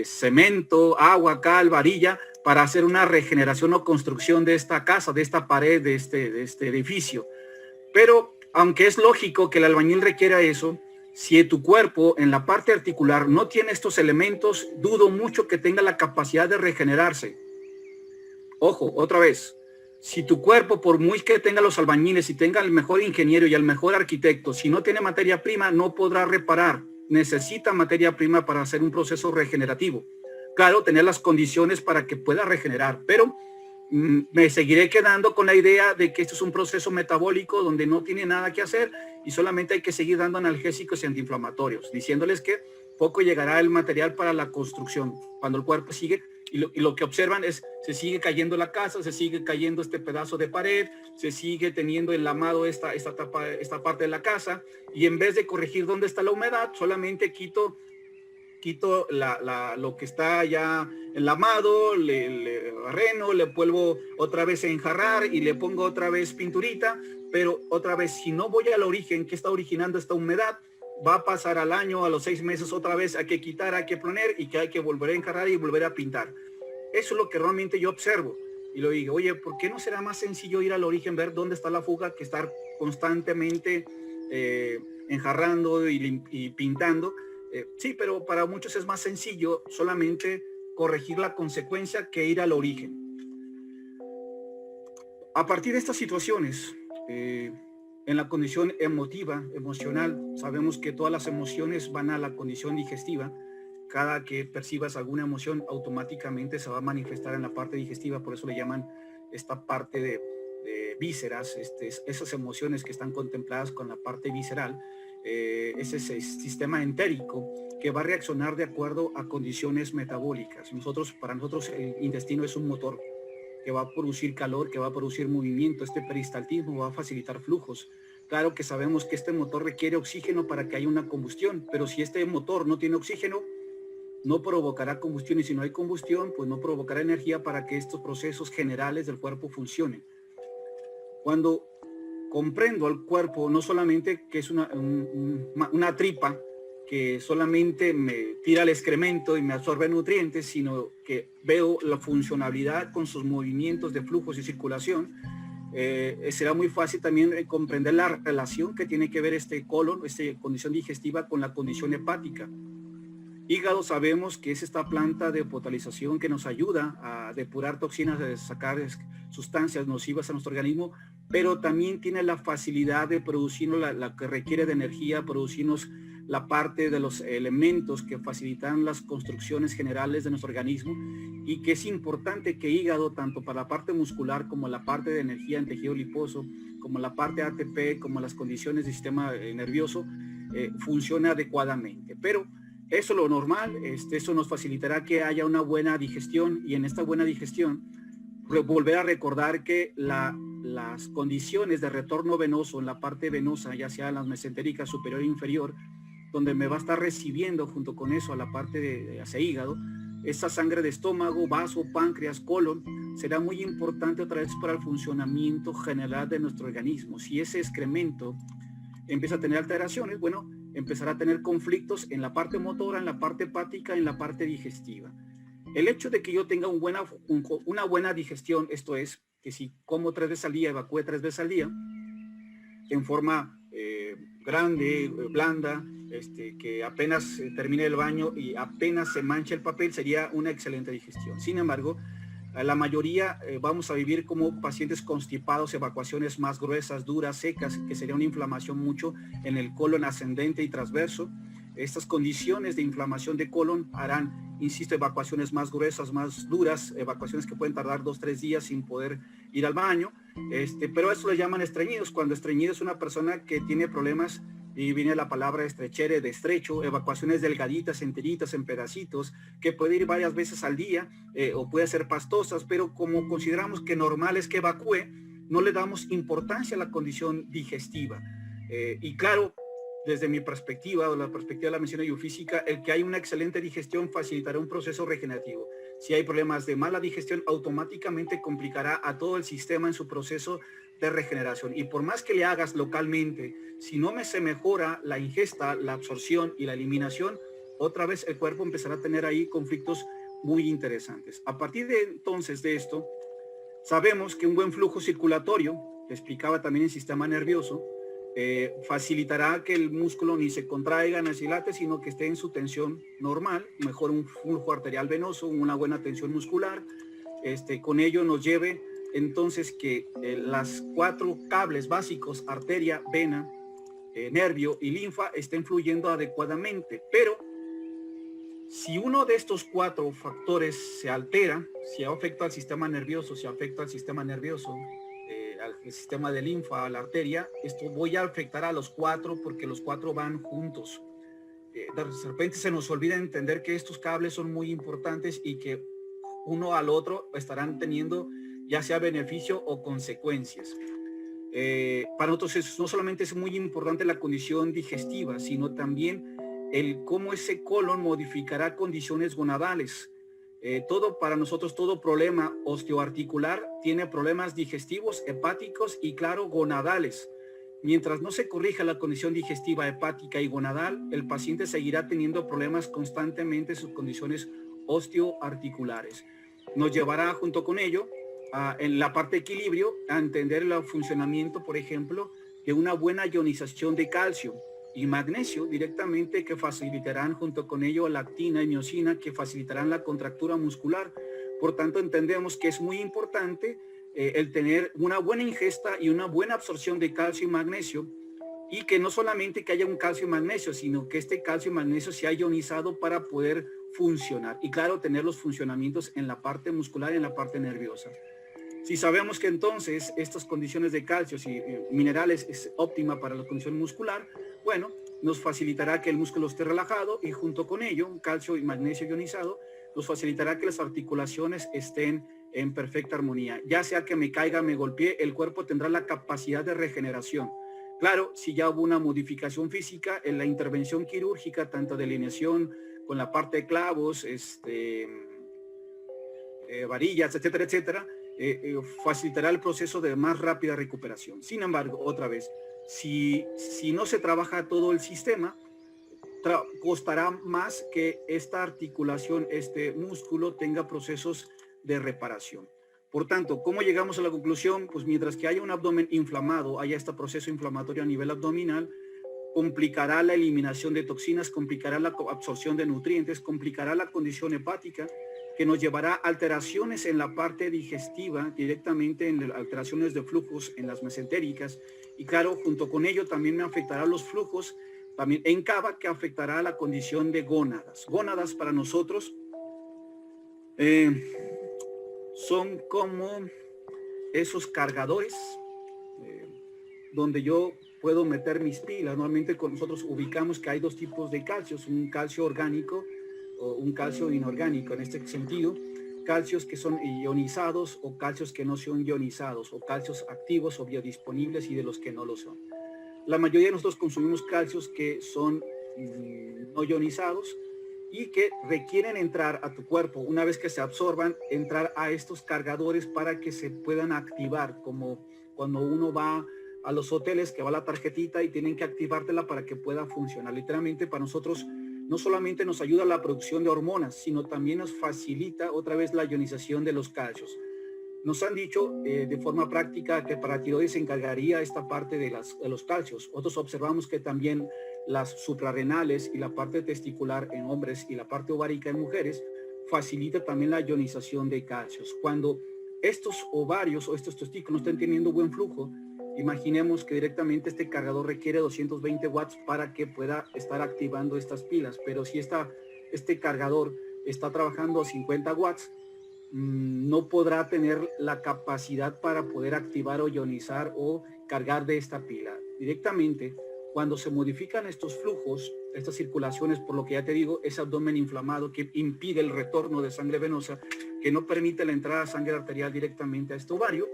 cemento, agua, cal, varilla, para hacer una regeneración o construcción de esta casa, de esta pared, de este edificio. Pero aunque es lógico que el albañil requiera eso, si tu cuerpo en la parte articular no tiene estos elementos, dudo mucho que tenga la capacidad de regenerarse. Ojo, otra vez, si tu cuerpo, por muy que tenga los albañiles y tenga el mejor ingeniero y el mejor arquitecto, si no tiene materia prima, no podrá reparar. Necesita materia prima para hacer un proceso regenerativo. Claro, tener las condiciones para que pueda regenerar, pero me seguiré quedando con la idea de que esto es un proceso metabólico donde no tiene nada que hacer y solamente hay que seguir dando analgésicos y antiinflamatorios, diciéndoles que poco llegará el material para la construcción, cuando el cuerpo sigue, y lo que observan es, se sigue cayendo la casa, se sigue cayendo este pedazo de pared, se sigue teniendo enlamado esta parte de la casa, y en vez de corregir dónde está la humedad, solamente quito lo que está ya enlamado, le barreno, le vuelvo otra vez a enjarrar y le pongo otra vez pinturita, pero otra vez, si no voy al origen que está originando esta humedad, va a pasar al año, a los 6 meses otra vez, hay que quitar, hay que poner y que hay que volver a enjarrar y volver a pintar. Eso es lo que realmente yo observo y lo digo, oye, ¿por qué no será más sencillo ir al origen, ver dónde está la fuga, que estar constantemente enjarrando y pintando? Sí, pero para muchos es más sencillo solamente corregir la consecuencia que ir al origen. A partir de estas situaciones, en la condición emocional, sabemos que todas las emociones van a la condición digestiva. Cada que percibas alguna emoción, automáticamente se va a manifestar en la parte digestiva, por eso le llaman esta parte de vísceras, esas emociones que están contempladas con la parte visceral. Es ese sistema entérico que va a reaccionar de acuerdo a condiciones metabólicas. Para nosotros el intestino es un motor que va a producir calor, que va a producir movimiento. Este peristaltismo va a facilitar flujos. Claro que sabemos que este motor requiere oxígeno para que haya una combustión, pero si este motor no tiene oxígeno, no provocará combustión, y si no hay combustión, pues no provocará energía para que estos procesos generales del cuerpo funcionen. Cuando comprendo al cuerpo, no solamente que es una tripa que solamente me tira el excremento y me absorbe nutrientes, sino que veo la funcionalidad con sus movimientos de flujos y circulación, será muy fácil también comprender la relación que tiene que ver este colon, esta condición digestiva, con la condición hepática. Hígado sabemos que es esta planta de potabilización que nos ayuda a depurar toxinas, a sacar sustancias nocivas a nuestro organismo, pero también tiene la facilidad de producirnos la que requiere de energía, producirnos la parte de los elementos que facilitan las construcciones generales de nuestro organismo, y que es importante que hígado, tanto para la parte muscular como la parte de energía en tejido adiposo, como la parte ATP, como las condiciones del sistema nervioso, funcione adecuadamente. Pero eso es lo normal, eso nos facilitará que haya una buena digestión, y en esta buena digestión volver a recordar que las condiciones de retorno venoso en la parte venosa, ya sea las mesentéricas superior e inferior, donde me va a estar recibiendo junto con eso a la parte de hacia hígado, esa sangre de estómago, vaso, páncreas, colon, será muy importante otra vez para el funcionamiento general de nuestro organismo. Si ese excremento empieza a tener alteraciones, bueno, empezará a tener conflictos en la parte motora, en la parte hepática, en la parte digestiva. El hecho de que yo tenga una buena digestión, esto es, que si como 3 veces al día, evacúe 3 veces al día, en forma grande, blanda, que apenas termine el baño y apenas se mancha el papel, sería una excelente digestión. Sin embargo, la mayoría vamos a vivir como pacientes constipados, evacuaciones más gruesas, duras, secas, que sería una inflamación mucho en el colon ascendente y transverso. Estas condiciones de inflamación de colon harán, insisto, evacuaciones más gruesas, más duras, evacuaciones que pueden tardar 2-3 días sin poder ir al baño, pero eso le llaman estreñidos. Cuando estreñido es una persona que tiene problemas, y viene la palabra estrechere, de estrecho, evacuaciones delgaditas, enteritas, en pedacitos, que puede ir varias veces al día, o puede ser pastosas, pero como consideramos que normal es que evacúe, no le damos importancia a la condición digestiva. Y claro, desde mi perspectiva, o la perspectiva de la medicina biofísica, el que hay una excelente digestión facilitará un proceso regenerativo. Si hay problemas de mala digestión, automáticamente complicará a todo el sistema en su proceso de regeneración. Y por más que le hagas localmente, si no se mejora la ingesta, la absorción y la eliminación, otra vez el cuerpo empezará a tener ahí conflictos muy interesantes. A partir de entonces de esto, sabemos que un buen flujo circulatorio, que explicaba también el sistema nervioso, facilitará que el músculo ni se contraiga ni se dilate, sino que esté en su tensión normal, mejor un flujo arterial venoso, una buena tensión muscular, con ello nos lleve entonces que las 4 cables básicos, arteria, vena, nervio y linfa, estén fluyendo adecuadamente. Pero si uno de estos 4 factores se altera, si afecta al sistema nervioso, si afecta al sistema nervioso, al sistema de linfa, a la arteria, esto voy a afectar a los 4 porque los 4 van juntos. De repente se nos olvida entender que estos cables son muy importantes y que uno al otro estarán teniendo ya sea beneficio o consecuencias. Para nosotros no solamente es muy importante la condición digestiva, sino también el cómo ese colon modificará condiciones gonadales. Para nosotros todo problema osteoarticular tiene problemas digestivos, hepáticos y claro, gonadales. Mientras no se corrija la condición digestiva, hepática y gonadal, el paciente seguirá teniendo problemas constantemente en sus condiciones osteoarticulares. Nos llevará junto con ello en la parte de equilibrio a entender el funcionamiento, por ejemplo, de una buena ionización de calcio y magnesio directamente, que facilitarán junto con ello lactina y miosina, que facilitarán la contractura muscular. Por tanto, entendemos que es muy importante el tener una buena ingesta y una buena absorción de calcio y magnesio, y que no solamente que haya un calcio y magnesio, sino que este calcio y magnesio sea ionizado para poder funcionar y claro, tener los funcionamientos en la parte muscular y en la parte nerviosa. Si sabemos que entonces estas condiciones de calcio y minerales es óptima para la condición muscular, bueno, nos facilitará que el músculo esté relajado, y junto con ello, calcio y magnesio ionizado, nos facilitará que las articulaciones estén en perfecta armonía. Ya sea que me caiga, me golpee, el cuerpo tendrá la capacidad de regeneración. Claro, si ya hubo una modificación física, en la intervención quirúrgica, tanto de alineación con la parte de clavos, varillas, etcétera, etcétera, facilitará el proceso de más rápida recuperación. Sin embargo, otra vez, si no se trabaja todo el sistema, costará más que esta articulación, este músculo, tenga procesos de reparación. Por tanto, ¿cómo llegamos a la conclusión? Pues mientras que haya un abdomen inflamado, haya este proceso inflamatorio a nivel abdominal, complicará la eliminación de toxinas, complicará la absorción de nutrientes, complicará la condición hepática, que nos llevará a alteraciones en la parte digestiva, directamente en alteraciones de flujos en las mesentéricas, y claro, junto con ello también me afectará los flujos también en cava, que afectará a la condición de gónadas. Gónadas para nosotros son como esos cargadores donde yo puedo meter mis pilas. Normalmente con nosotros ubicamos que hay dos tipos de calcios, un calcio orgánico o un calcio inorgánico. En este sentido, calcios que son ionizados o calcios que no son ionizados, o calcios activos o biodisponibles y de los que no lo son. La mayoría de nosotros consumimos calcios que son no ionizados y que requieren entrar a tu cuerpo, una vez que se absorban, entrar a estos cargadores para que se puedan activar, como cuando uno va a los hoteles, que va la tarjetita y tienen que activártela para que pueda funcionar. Literalmente para nosotros no solamente nos ayuda a la producción de hormonas, sino también nos facilita otra vez la ionización de los calcios. Nos han dicho de forma práctica que para tiroides se encargaría esta parte de los calcios. Otros observamos que también las suprarrenales y la parte testicular en hombres y la parte ovárica en mujeres facilita también la ionización de calcios. Cuando estos ovarios o estos testículos no estén teniendo buen flujo, imaginemos que directamente este cargador requiere 220 watts para que pueda estar activando estas pilas. Pero si este cargador está trabajando a 50 watts, no podrá tener la capacidad para poder activar o ionizar o cargar de esta pila. Directamente, cuando se modifican estos flujos, estas circulaciones, por lo que ya te digo, ese abdomen inflamado que impide el retorno de sangre venosa, que no permite la entrada de sangre arterial directamente a este ovario,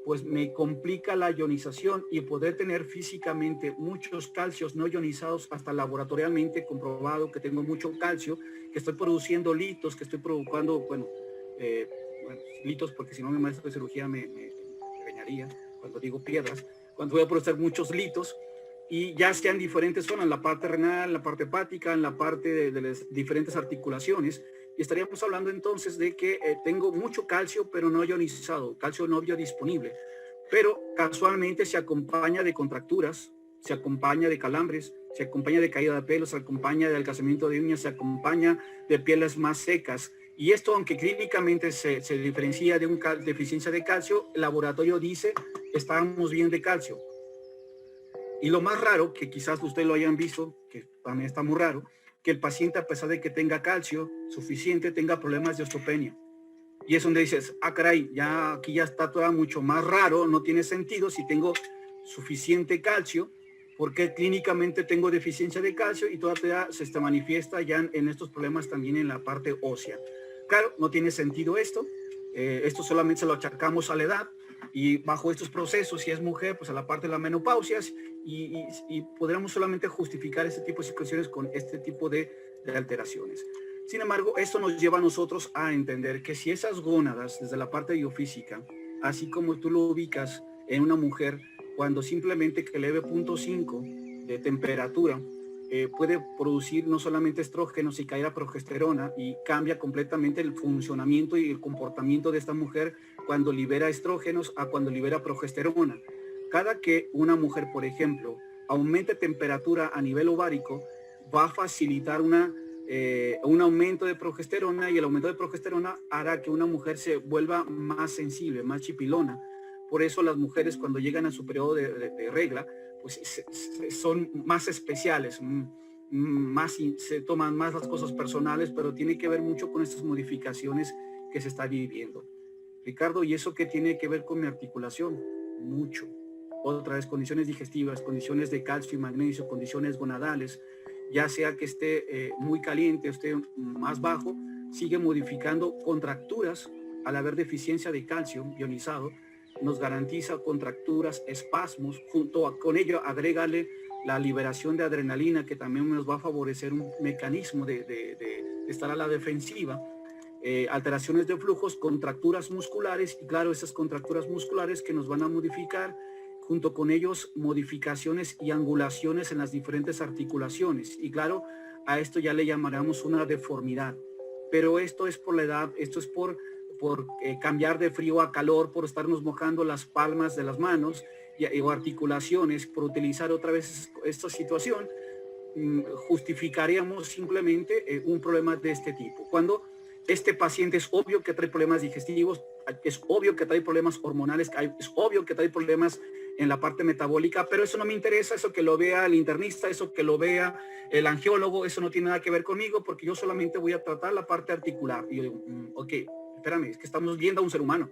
pues me complica la ionización y poder tener físicamente muchos calcios no ionizados, hasta laboratorialmente comprobado que tengo mucho calcio, que estoy produciendo litos, que estoy provocando, bueno, litos, porque si no mi maestro de cirugía me regañaría cuando digo piedras, cuando voy a producir muchos litos, y ya sean diferentes zonas, en la parte renal, en la parte hepática, en la parte de las diferentes articulaciones. Y estaríamos hablando entonces de que tengo mucho calcio, pero no ionizado, calcio no biodisponible, pero casualmente se acompaña de contracturas, se acompaña de calambres, se acompaña de caída de pelo, se acompaña de adelgazamiento de uñas, se acompaña de pieles más secas. Y esto, aunque clínicamente se diferencia de una deficiencia de calcio, el laboratorio dice, estamos bien de calcio. Y lo más raro, que quizás ustedes lo hayan visto, que también está muy raro, que el paciente, a pesar de que tenga calcio suficiente, tenga problemas de osteopenia. Y es donde dices, ah, caray, ya aquí ya está todo mucho más raro, no tiene sentido si tengo suficiente calcio, porque clínicamente tengo deficiencia de calcio y todavía se manifiesta ya en estos problemas también en la parte ósea. Claro, no tiene sentido esto. Esto solamente se lo achacamos a la edad, y bajo estos procesos, si es mujer, pues a la parte de la menopausia, y podríamos solamente justificar este tipo de situaciones con este tipo de alteraciones. Sin embargo, esto nos lleva a nosotros a entender que si esas gónadas, desde la parte biofísica, así como tú lo ubicas en una mujer, cuando simplemente que eleve 0.5 de temperatura, puede producir no solamente estrógenos y caer a progesterona, y cambia completamente el funcionamiento y el comportamiento de esta mujer cuando libera estrógenos a cuando libera progesterona. Cada que una mujer, por ejemplo, aumente temperatura a nivel ovárico, va a facilitar un aumento de progesterona, y el aumento de progesterona hará que una mujer se vuelva más sensible, más chipilona. Por eso las mujeres, cuando llegan a su periodo de regla, pues son más especiales, se toman más las cosas personales, pero tiene que ver mucho con estas modificaciones que se está viviendo. Ricardo, ¿y eso qué tiene que ver con mi articulación? Mucho. Otra vez, condiciones digestivas, condiciones de calcio y magnesio, condiciones gonadales, ya sea que esté muy caliente, esté más bajo, sigue modificando contracturas. Al haber deficiencia de calcio ionizado, nos garantiza contracturas, espasmos, con ello agrégale la liberación de adrenalina, que también nos va a favorecer un mecanismo de estar a la defensiva, alteraciones de flujos, contracturas musculares, y claro, esas contracturas musculares que nos van a modificar, junto con ellos modificaciones y angulaciones en las diferentes articulaciones, y claro, a esto ya le llamaremos una deformidad. Pero esto es por la edad, esto es por cambiar de frío a calor, por estarnos mojando las palmas de las manos o articulaciones, por utilizar otra vez esta situación, justificaríamos simplemente un problema de este tipo. Cuando este paciente es obvio que trae problemas digestivos, es obvio que trae problemas hormonales, es obvio que trae problemas en la parte metabólica, pero eso no me interesa, eso que lo vea el internista, eso que lo vea el angiólogo, eso no tiene nada que ver conmigo porque yo solamente voy a tratar la parte articular. Y yo digo, ok, espérame, es que estamos viendo a un ser humano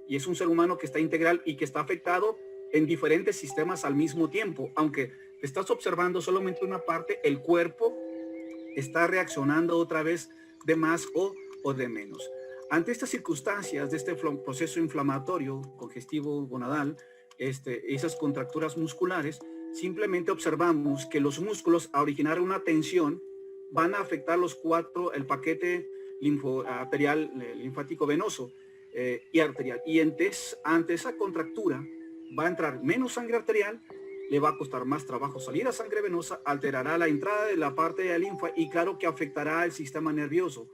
y es un ser humano que está integral y que está afectado en diferentes sistemas al mismo tiempo. Aunque te estás observando solamente una parte, el cuerpo está reaccionando otra vez de más o de menos. Ante estas circunstancias de este proceso inflamatorio, congestivo, gonadal, esas contracturas musculares, simplemente observamos que los músculos, a originar una tensión, van a afectar el paquete arterial, linfático venoso y arterial. Y ante esa contractura va a entrar menos sangre arterial, le va a costar más trabajo salir a sangre venosa, alterará la entrada de la parte de la linfa y claro que afectará el sistema nervioso,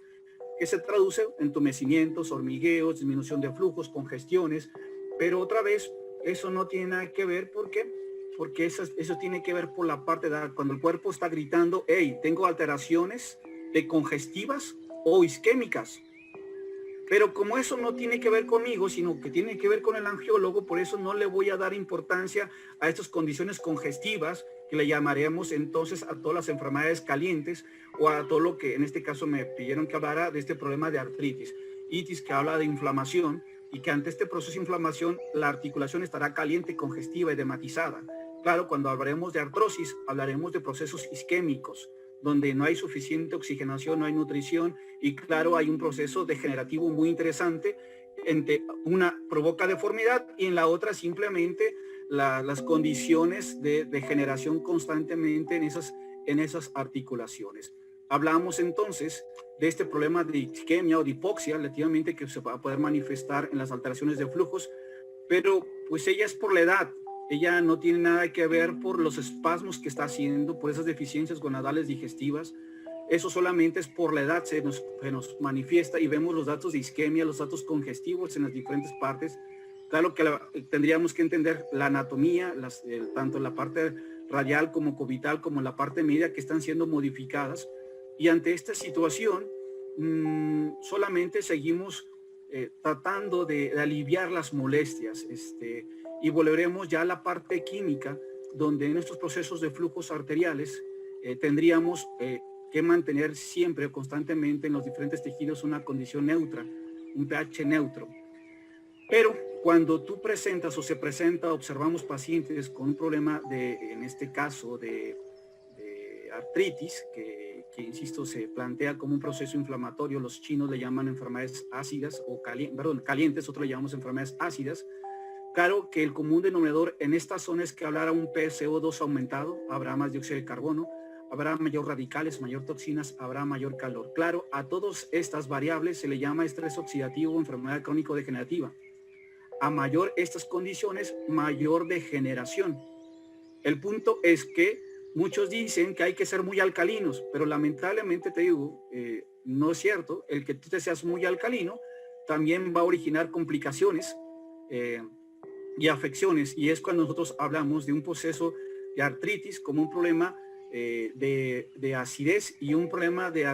que se traduce en entumecimientos, hormigueos, disminución de flujos, congestiones, pero otra vez eso no tiene nada que ver. ¿Por qué? Porque eso tiene que ver por la parte de cuando el cuerpo está gritando, hey, tengo alteraciones de congestivas o isquémicas. Pero como eso no tiene que ver conmigo, sino que tiene que ver con el angiólogo, por eso no le voy a dar importancia a estas condiciones congestivas, que le llamaremos entonces a todas las enfermedades calientes o a todo lo que en este caso me pidieron que hablara de este problema de artritis. Itis, que habla de inflamación y que ante este proceso de inflamación la articulación estará caliente, congestiva, edematizada. Claro, cuando hablaremos de artrosis, hablaremos de procesos isquémicos, donde no hay suficiente oxigenación, no hay nutrición y claro, hay un proceso degenerativo muy interesante. Una provoca deformidad y en la otra simplemente las condiciones de degeneración constantemente en esas articulaciones. Hablamos entonces de este problema de isquemia o de hipoxia, relativamente, que se va a poder manifestar en las alteraciones de flujos, pero pues ella es por la edad. Ella no tiene nada que ver por los espasmos que está haciendo, por esas deficiencias gonadales digestivas. Eso solamente es por la edad, se nos manifiesta y vemos los datos de isquemia, los datos congestivos en las diferentes partes. Claro que tendríamos que entender la anatomía, tanto en la parte radial como cubital, como en la parte media, que están siendo modificadas. Y ante esta situación, solamente seguimos tratando de aliviar las molestias, y volveremos ya a la parte química, donde en estos procesos de flujos arteriales tendríamos que mantener siempre, constantemente en los diferentes tejidos una condición neutra, un pH neutro. Pero cuando tú presentas o se presenta, observamos pacientes con un problema en este caso de artritis, que insisto, se plantea como un proceso inflamatorio. Los chinos le llaman enfermedades ácidas o calientes, otros le llamamos enfermedades ácidas. Claro que el común denominador en esta zona es que habrá un PCO2 aumentado, habrá más dióxido de carbono, habrá mayor radicales, mayor toxinas, habrá mayor calor. Claro, a todas estas variables se le llama estrés oxidativo o enfermedad crónico-degenerativa. A mayor estas condiciones, mayor degeneración. El punto es que muchos dicen que hay que ser muy alcalinos, pero lamentablemente te digo, no es cierto. El que tú te seas muy alcalino también va a originar complicaciones y afecciones, y es cuando nosotros hablamos de un proceso de artritis como un problema de acidez y un problema de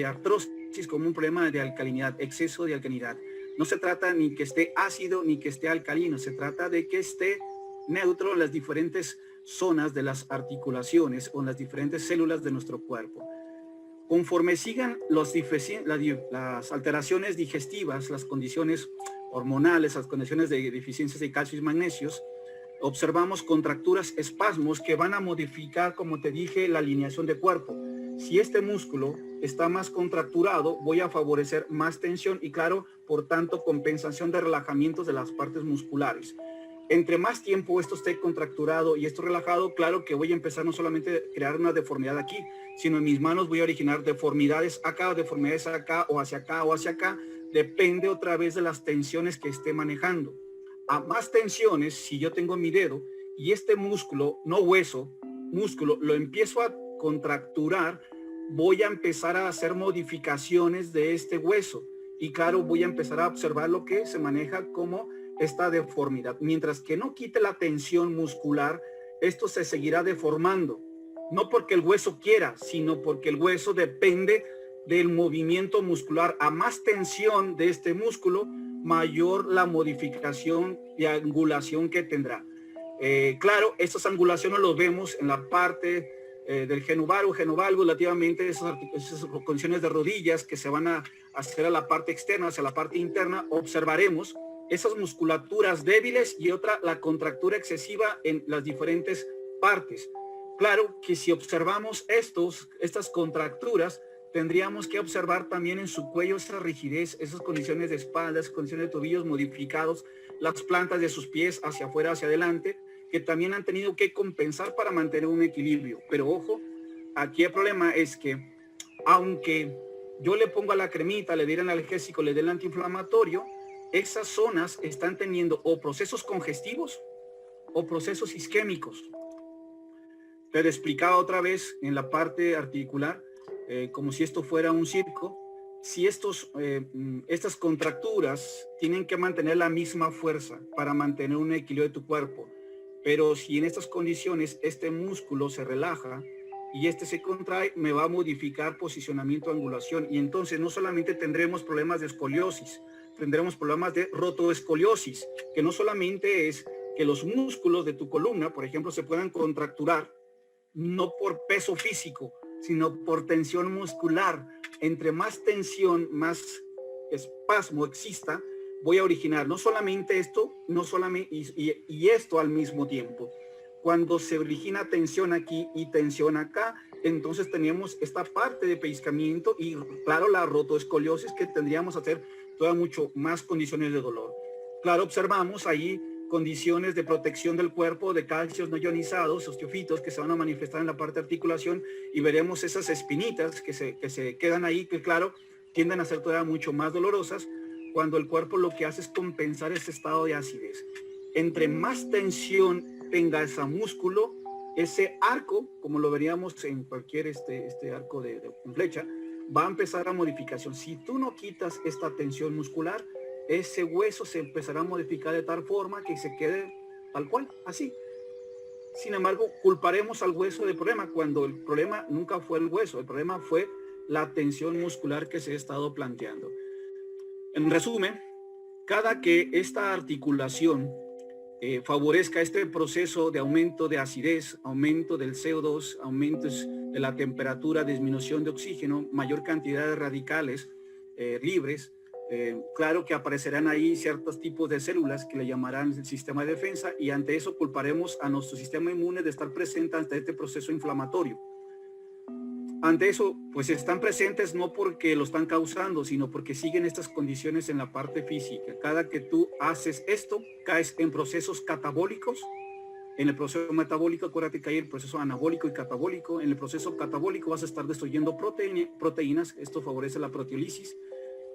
artrosis como un problema de alcalinidad, exceso de alcalinidad. No se trata ni que esté ácido ni que esté alcalino, se trata de que esté neutro en las diferentes zonas de las articulaciones o en las diferentes células de nuestro cuerpo. Conforme sigan las alteraciones digestivas, las condiciones hormonales, las condiciones de deficiencias de calcio y magnesios, observamos contracturas, espasmos que van a modificar, como te dije, la alineación de cuerpo. Si este músculo está más contracturado, voy a favorecer más tensión y claro, por tanto, compensación de relajamientos de las partes musculares. Entre más tiempo esto esté contracturado y esto relajado, claro que voy a empezar no solamente a crear una deformidad aquí, sino en mis manos voy a originar deformidades acá, deformidades acá, o hacia acá, o hacia acá. Depende otra vez de las tensiones que esté manejando. A más tensiones, si yo tengo mi dedo y este músculo, no hueso, músculo, lo empiezo a contracturar, voy a empezar a hacer modificaciones de este hueso. Y claro, voy a empezar a observar lo que se maneja como esta deformidad. Mientras que no quite la tensión muscular, esto se seguirá deformando. No porque el hueso quiera, sino porque el hueso depende del movimiento muscular. A más tensión de este músculo, mayor la modificación y angulación que tendrá. Claro, estas angulaciones los vemos en la parte del genovalgo, relativamente esas condiciones de rodillas que se van a hacer a la parte externa, hacia la parte interna. Observaremos esas musculaturas débiles y otra, la contractura excesiva en las diferentes partes. Claro que si observamos estas contracturas, tendríamos que observar también en su cuello esa rigidez, esas condiciones de espalda, esas condiciones de tobillos modificados, las plantas de sus pies hacia afuera, hacia adelante, que también han tenido que compensar para mantener un equilibrio. Pero ojo, aquí el problema es que aunque yo le pongo a la cremita, le dé el analgésico, le dé el antiinflamatorio, esas zonas están teniendo o procesos congestivos o procesos isquémicos. Te lo explicaba otra vez en la parte articular, como si esto fuera un circo. Si estas contracturas tienen que mantener la misma fuerza para mantener un equilibrio de tu cuerpo, pero si en estas condiciones este músculo se relaja y este se contrae, me va a modificar posicionamiento, angulación, y entonces no solamente tendremos problemas de escoliosis, tendremos problemas de rotoescoliosis, que no solamente es que los músculos de tu columna, por ejemplo, se puedan contracturar, no por peso físico, sino por tensión muscular. Entre más tensión, más espasmo exista, voy a originar no solamente esto, y esto al mismo tiempo. Cuando se origina tensión aquí y tensión acá, entonces tenemos esta parte de pellizcamiento y claro, la rotoescoliosis, que tendríamos a hacer todavía mucho más condiciones de dolor. Claro, observamos ahí condiciones de protección del cuerpo de calcios no ionizados, osteofitos, que se van a manifestar en la parte de articulación, y veremos esas espinitas que se quedan ahí, que claro, tienden a ser todavía mucho más dolorosas cuando el cuerpo lo que hace es compensar ese estado de acidez. Entre más tensión tenga ese músculo, ese arco, como lo veríamos en cualquier este arco de flecha, va a empezar a modificación. Si tú no quitas esta tensión muscular, ese hueso se empezará a modificar de tal forma que se quede tal cual, así. Sin embargo, culparemos al hueso del problema cuando el problema nunca fue el hueso, el problema fue la tensión muscular que se ha estado planteando. En resumen, cada que esta articulación favorezca este proceso de aumento de acidez, aumento del CO2, aumentos de la temperatura, disminución de oxígeno, mayor cantidad de radicales libres, claro que aparecerán ahí ciertos tipos de células que le llamarán el sistema de defensa, y ante eso culparemos a nuestro sistema inmune de estar presente ante este proceso inflamatorio. Ante eso, pues están presentes no porque lo están causando, sino porque siguen estas condiciones en la parte física. Cada que tú haces esto, caes en procesos catabólicos. En el proceso metabólico, acuérdate que hay el proceso anabólico y catabólico. En el proceso catabólico vas a estar destruyendo proteínas. Esto favorece la proteólisis.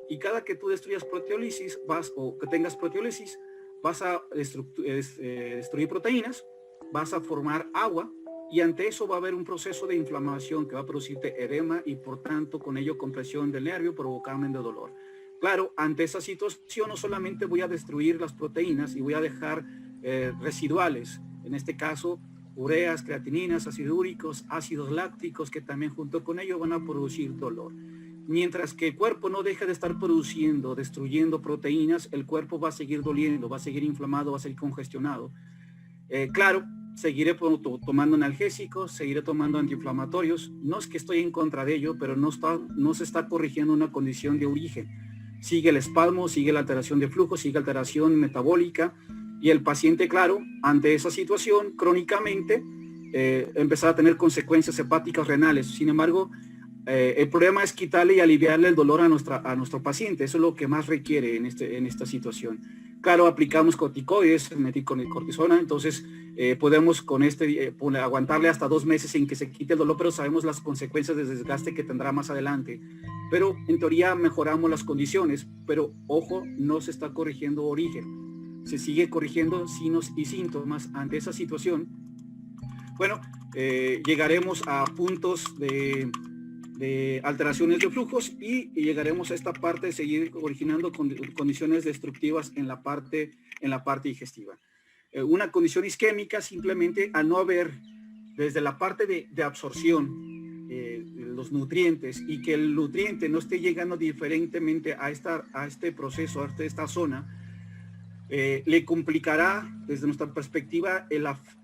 Y cada que tú destruyas proteólisis, o que tengas proteólisis, vas a destruir proteínas, vas a formar agua, y ante eso va a haber un proceso de inflamación que va a producirte edema y por tanto con ello compresión del nervio, provocando dolor. Claro, ante esa situación no solamente voy a destruir las proteínas y voy a dejar residuales, en este caso ureas, creatininas, ácidos úricos, ácidos lácticos, que también junto con ello van a producir dolor. Mientras que el cuerpo no deja de estar produciendo, destruyendo proteínas, el cuerpo va a seguir doliendo, va a seguir inflamado, va a seguir congestionado. Claro, seguiré tomando analgésicos, seguiré tomando antiinflamatorios. No es que estoy en contra de ello, pero no se está corrigiendo una condición de origen. Sigue el espasmo, sigue la alteración de flujo, sigue alteración metabólica, y el paciente, claro, ante esa situación, crónicamente, empezará a tener consecuencias hepáticas, renales. Sin embargo, el problema es quitarle y aliviarle el dolor a nuestro paciente. Eso es lo que más requiere en esta situación. Claro, aplicamos corticoides, metilcortisona, entonces podemos con aguantarle hasta 2 meses sin que se quite el dolor, pero sabemos las consecuencias de desgaste que tendrá más adelante. Pero en teoría mejoramos las condiciones, pero ojo, no se está corrigiendo origen. Se sigue corrigiendo signos y síntomas. Ante esa situación, bueno, llegaremos a puntos de alteraciones de flujos y llegaremos a esta parte de seguir originando condiciones destructivas en la parte digestiva. Una condición isquémica simplemente al no haber desde la parte de absorción los nutrientes, y que el nutriente no esté llegando diferentemente a este proceso, a esta zona, le complicará desde nuestra perspectiva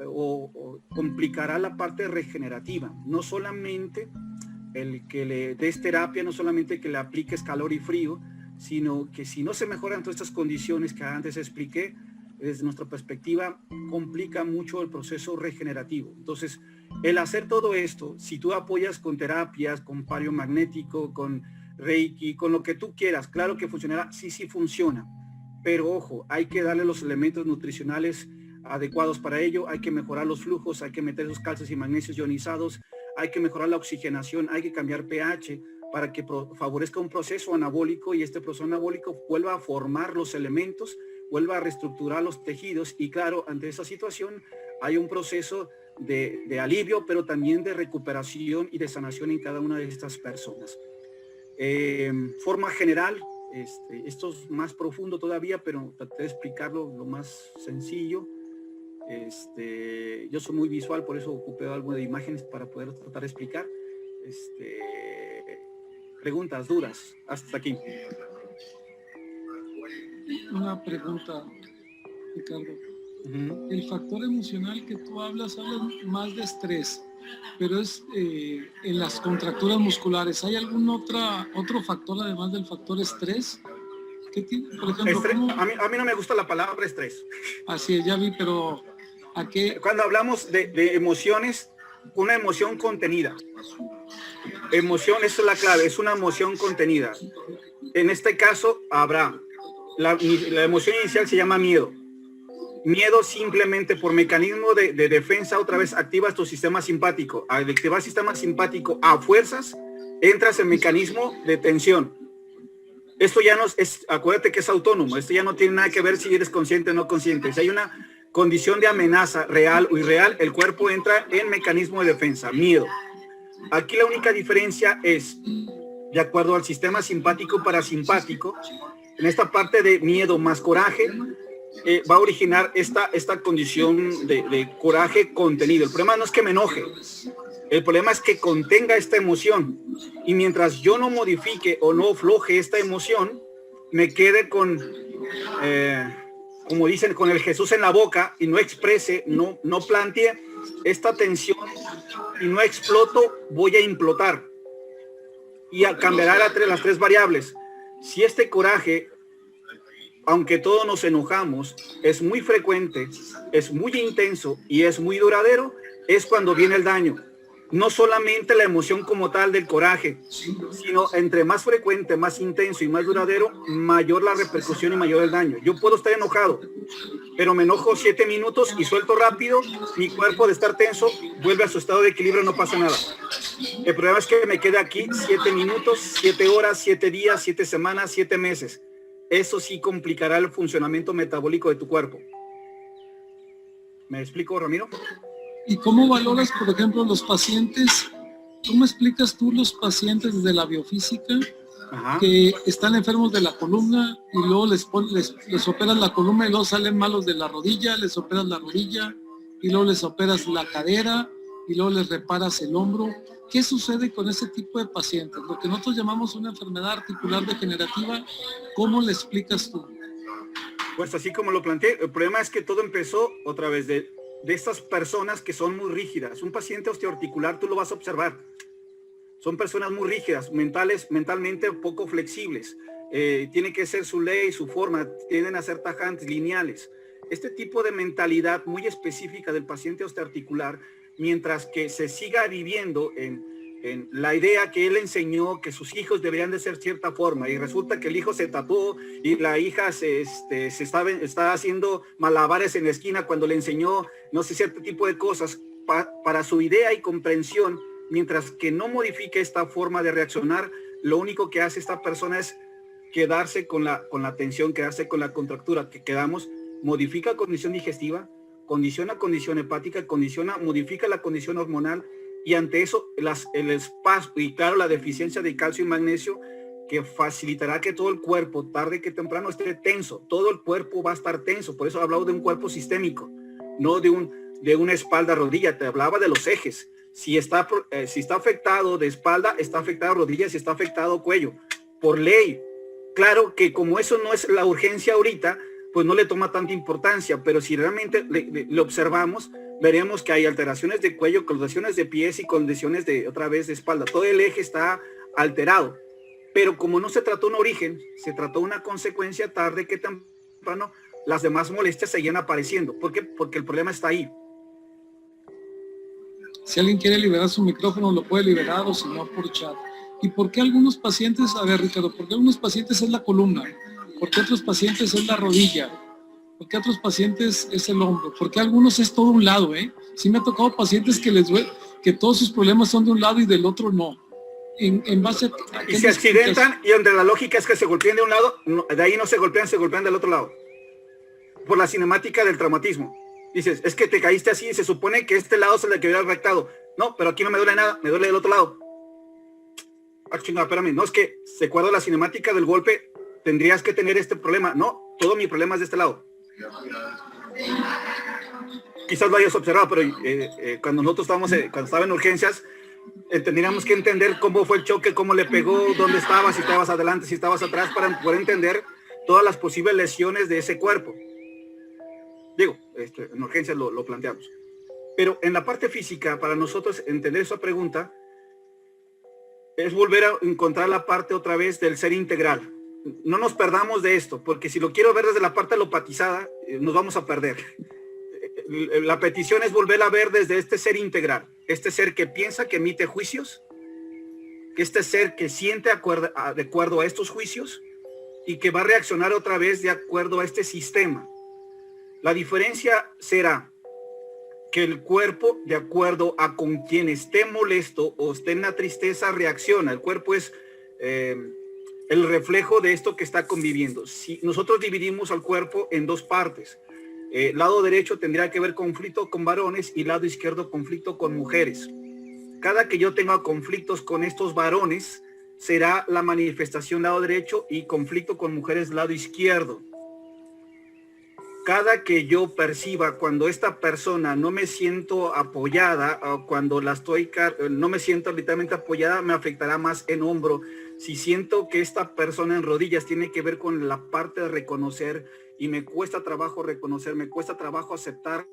o complicará la parte regenerativa. No solamente el que le des terapia, no solamente que le apliques calor y frío, sino que si no se mejoran todas estas condiciones que antes expliqué, desde nuestra perspectiva complica mucho el proceso regenerativo. Entonces, el hacer todo esto, si tú apoyas con terapias, con pario magnético, con Reiki, con lo que tú quieras, claro que funcionará, sí funciona, pero ojo, hay que darle los elementos nutricionales adecuados para ello, hay que mejorar los flujos, hay que meter esos calcios y magnesios ionizados, hay que mejorar la oxigenación, hay que cambiar pH para que favorezca un proceso anabólico y este proceso anabólico vuelva a formar los elementos, vuelva a reestructurar los tejidos y claro, ante esa situación hay un proceso de alivio, pero también de recuperación y de sanación en cada una de estas personas. Forma general, esto es más profundo todavía, pero traté de explicarlo lo más sencillo. Yo soy muy visual, por eso ocupé algo de imágenes para poder tratar de explicar. Preguntas, dudas, hasta aquí. Una pregunta, Ricardo. El factor emocional que tú hablas más de estrés, pero es en las contracturas musculares. ¿Hay algún otro factor además del factor estrés? ¿Qué tiene? Por ejemplo, estrés, a mí no me gusta la palabra estrés. Así es, ya vi, pero ¿a qué? Cuando hablamos de emociones, una emoción contenida. Emoción, esa es la clave, es una emoción contenida. En este caso habrá la emoción inicial se llama miedo. Miedo simplemente por mecanismo de defensa, otra vez activas tu sistema simpático. Al activar el sistema simpático a fuerzas, entras en mecanismo de tensión. Esto ya no es, acuérdate que es autónomo, esto ya no tiene nada que ver si eres consciente o no consciente. Si hay una condición de amenaza real o irreal, el cuerpo entra en mecanismo de defensa, miedo. Aquí la única diferencia es, de acuerdo al sistema simpático parasimpático, en esta parte de miedo más coraje, va a originar esta condición de coraje contenido. El problema no es que me enoje, el problema es que contenga esta emoción. Y mientras yo no modifique o no afloje esta emoción, me quede con, como dicen, con el Jesús en la boca y no exprese, no plantee esta tensión y no exploto, voy a implotar. Y cambiará las tres variables. Si este coraje, aunque todos nos enojamos, es muy frecuente, es muy intenso y es muy duradero, es cuando viene el daño. No solamente la emoción como tal del coraje, sino entre más frecuente, más intenso y más duradero, mayor la repercusión y mayor el daño. Yo puedo estar enojado, pero me enojo 7 minutos y suelto rápido, mi cuerpo de estar tenso vuelve a su estado de equilibrio, no pasa nada. El problema es que me quede aquí 7 minutos, 7 horas, 7 días, 7 semanas, 7 meses. Eso sí complicará el funcionamiento metabólico de tu cuerpo. ¿Me explico, Ramiro? ¿Y cómo valoras, por ejemplo, los pacientes? ¿Cómo explicas tú los pacientes desde la biofísica que están enfermos de la columna y luego les operas la columna y luego salen malos de la rodilla, les operas la rodilla y luego les operas la cadera y luego les reparas el hombro? ¿Qué sucede con ese tipo de pacientes? Lo que nosotros llamamos una enfermedad articular degenerativa, ¿cómo le explicas tú? Pues así como lo planteé, el problema es que todo empezó otra vez de estas personas que son muy rígidas. Un paciente osteoarticular tú lo vas a observar. Son personas muy rígidas, mentalmente poco flexibles. Tiene que ser su ley, su forma, tienden a ser tajantes, lineales. Este tipo de mentalidad muy específica del paciente osteoarticular, mientras que se siga viviendo en la idea que él enseñó que sus hijos deberían de ser cierta forma y resulta que el hijo se tatuó y la hija se está haciendo malabares en la esquina cuando le enseñó no sé cierto tipo de cosas para su idea y comprensión, mientras que no modifique esta forma de reaccionar, lo único que hace esta persona es quedarse con la tensión, quedarse con la contractura que quedamos, modifica condición digestiva, condiciona condición hepática, modifica la condición hormonal y ante eso el espacio y claro la deficiencia de calcio y magnesio que facilitará que todo el cuerpo tarde que temprano esté tenso, todo el cuerpo va a estar tenso, por eso he hablado de un cuerpo sistémico, no de una espalda rodilla, te hablaba de los ejes, si está afectado de espalda, está afectado rodilla, si está afectado cuello, por ley, claro que como eso no es la urgencia ahorita, pues no le toma tanta importancia, pero si realmente le observamos, veremos que hay alteraciones de cuello, condiciones de pies y condiciones de, otra vez, de espalda. Todo el eje está alterado, pero como no se trató un origen, se trató una consecuencia, tarde que temprano, las demás molestias seguían apareciendo. ¿Por qué? Porque el problema está ahí. Si alguien quiere liberar su micrófono, lo puede liberar, o si no, por chat. ¿Y por qué algunos pacientes, a ver, Ricardo, por qué algunos pacientes es la columna? ¿Por qué otros pacientes es la rodilla? ¿Por qué otros pacientes es el hombro? ¿Por qué algunos es todo un lado, Sí me ha tocado pacientes que les duele, que todos sus problemas son de un lado y del otro no. En base a y se accidentan, y donde la lógica es que se golpeen de un lado, no, de ahí no se golpean, se golpean del otro lado. Por la cinemática del traumatismo. Dices, es que te caíste así y se supone que este lado es el que hubiera rectado. No, pero aquí no me duele nada, me duele del otro lado. Ah, chingada, espérame, no, es que de acuerdo a la cinemática del golpe, tendrías que tener este problema. No, todo mi problema es de este lado. Quizás lo hayas observado, pero cuando nosotros estábamos, cuando estaba en urgencias, tendríamos que entender cómo fue el choque, cómo le pegó, dónde estabas, si estabas adelante, si estabas atrás, para poder entender todas las posibles lesiones de ese cuerpo. Digo, en urgencias lo planteamos. Pero en la parte física, para nosotros entender esa pregunta, es volver a encontrar la parte otra vez del ser integral. No nos perdamos de esto, porque si lo quiero ver desde la parte alopatizada, nos vamos a perder. La petición es volver a ver desde este ser integral, este ser que piensa, que emite juicios, este ser que siente de acuerdo a estos juicios y que va a reaccionar otra vez de acuerdo a este sistema. La diferencia será que el cuerpo, de acuerdo a con quien esté molesto o esté en la tristeza, reacciona. El cuerpo es el reflejo de esto que está conviviendo. Si nosotros dividimos al cuerpo en dos partes, lado derecho tendría que ver conflicto con varones y lado izquierdo conflicto con mujeres. Cada que yo tenga conflictos con estos varones, será la manifestación lado derecho, y conflicto con mujeres lado izquierdo. Cada que yo perciba cuando esta persona no me siento apoyada, o cuando no me siento literalmente apoyada, me afectará más en hombro. Si siento que esta persona en rodillas tiene que ver con la parte de reconocer, y me cuesta trabajo reconocer, me cuesta trabajo aceptar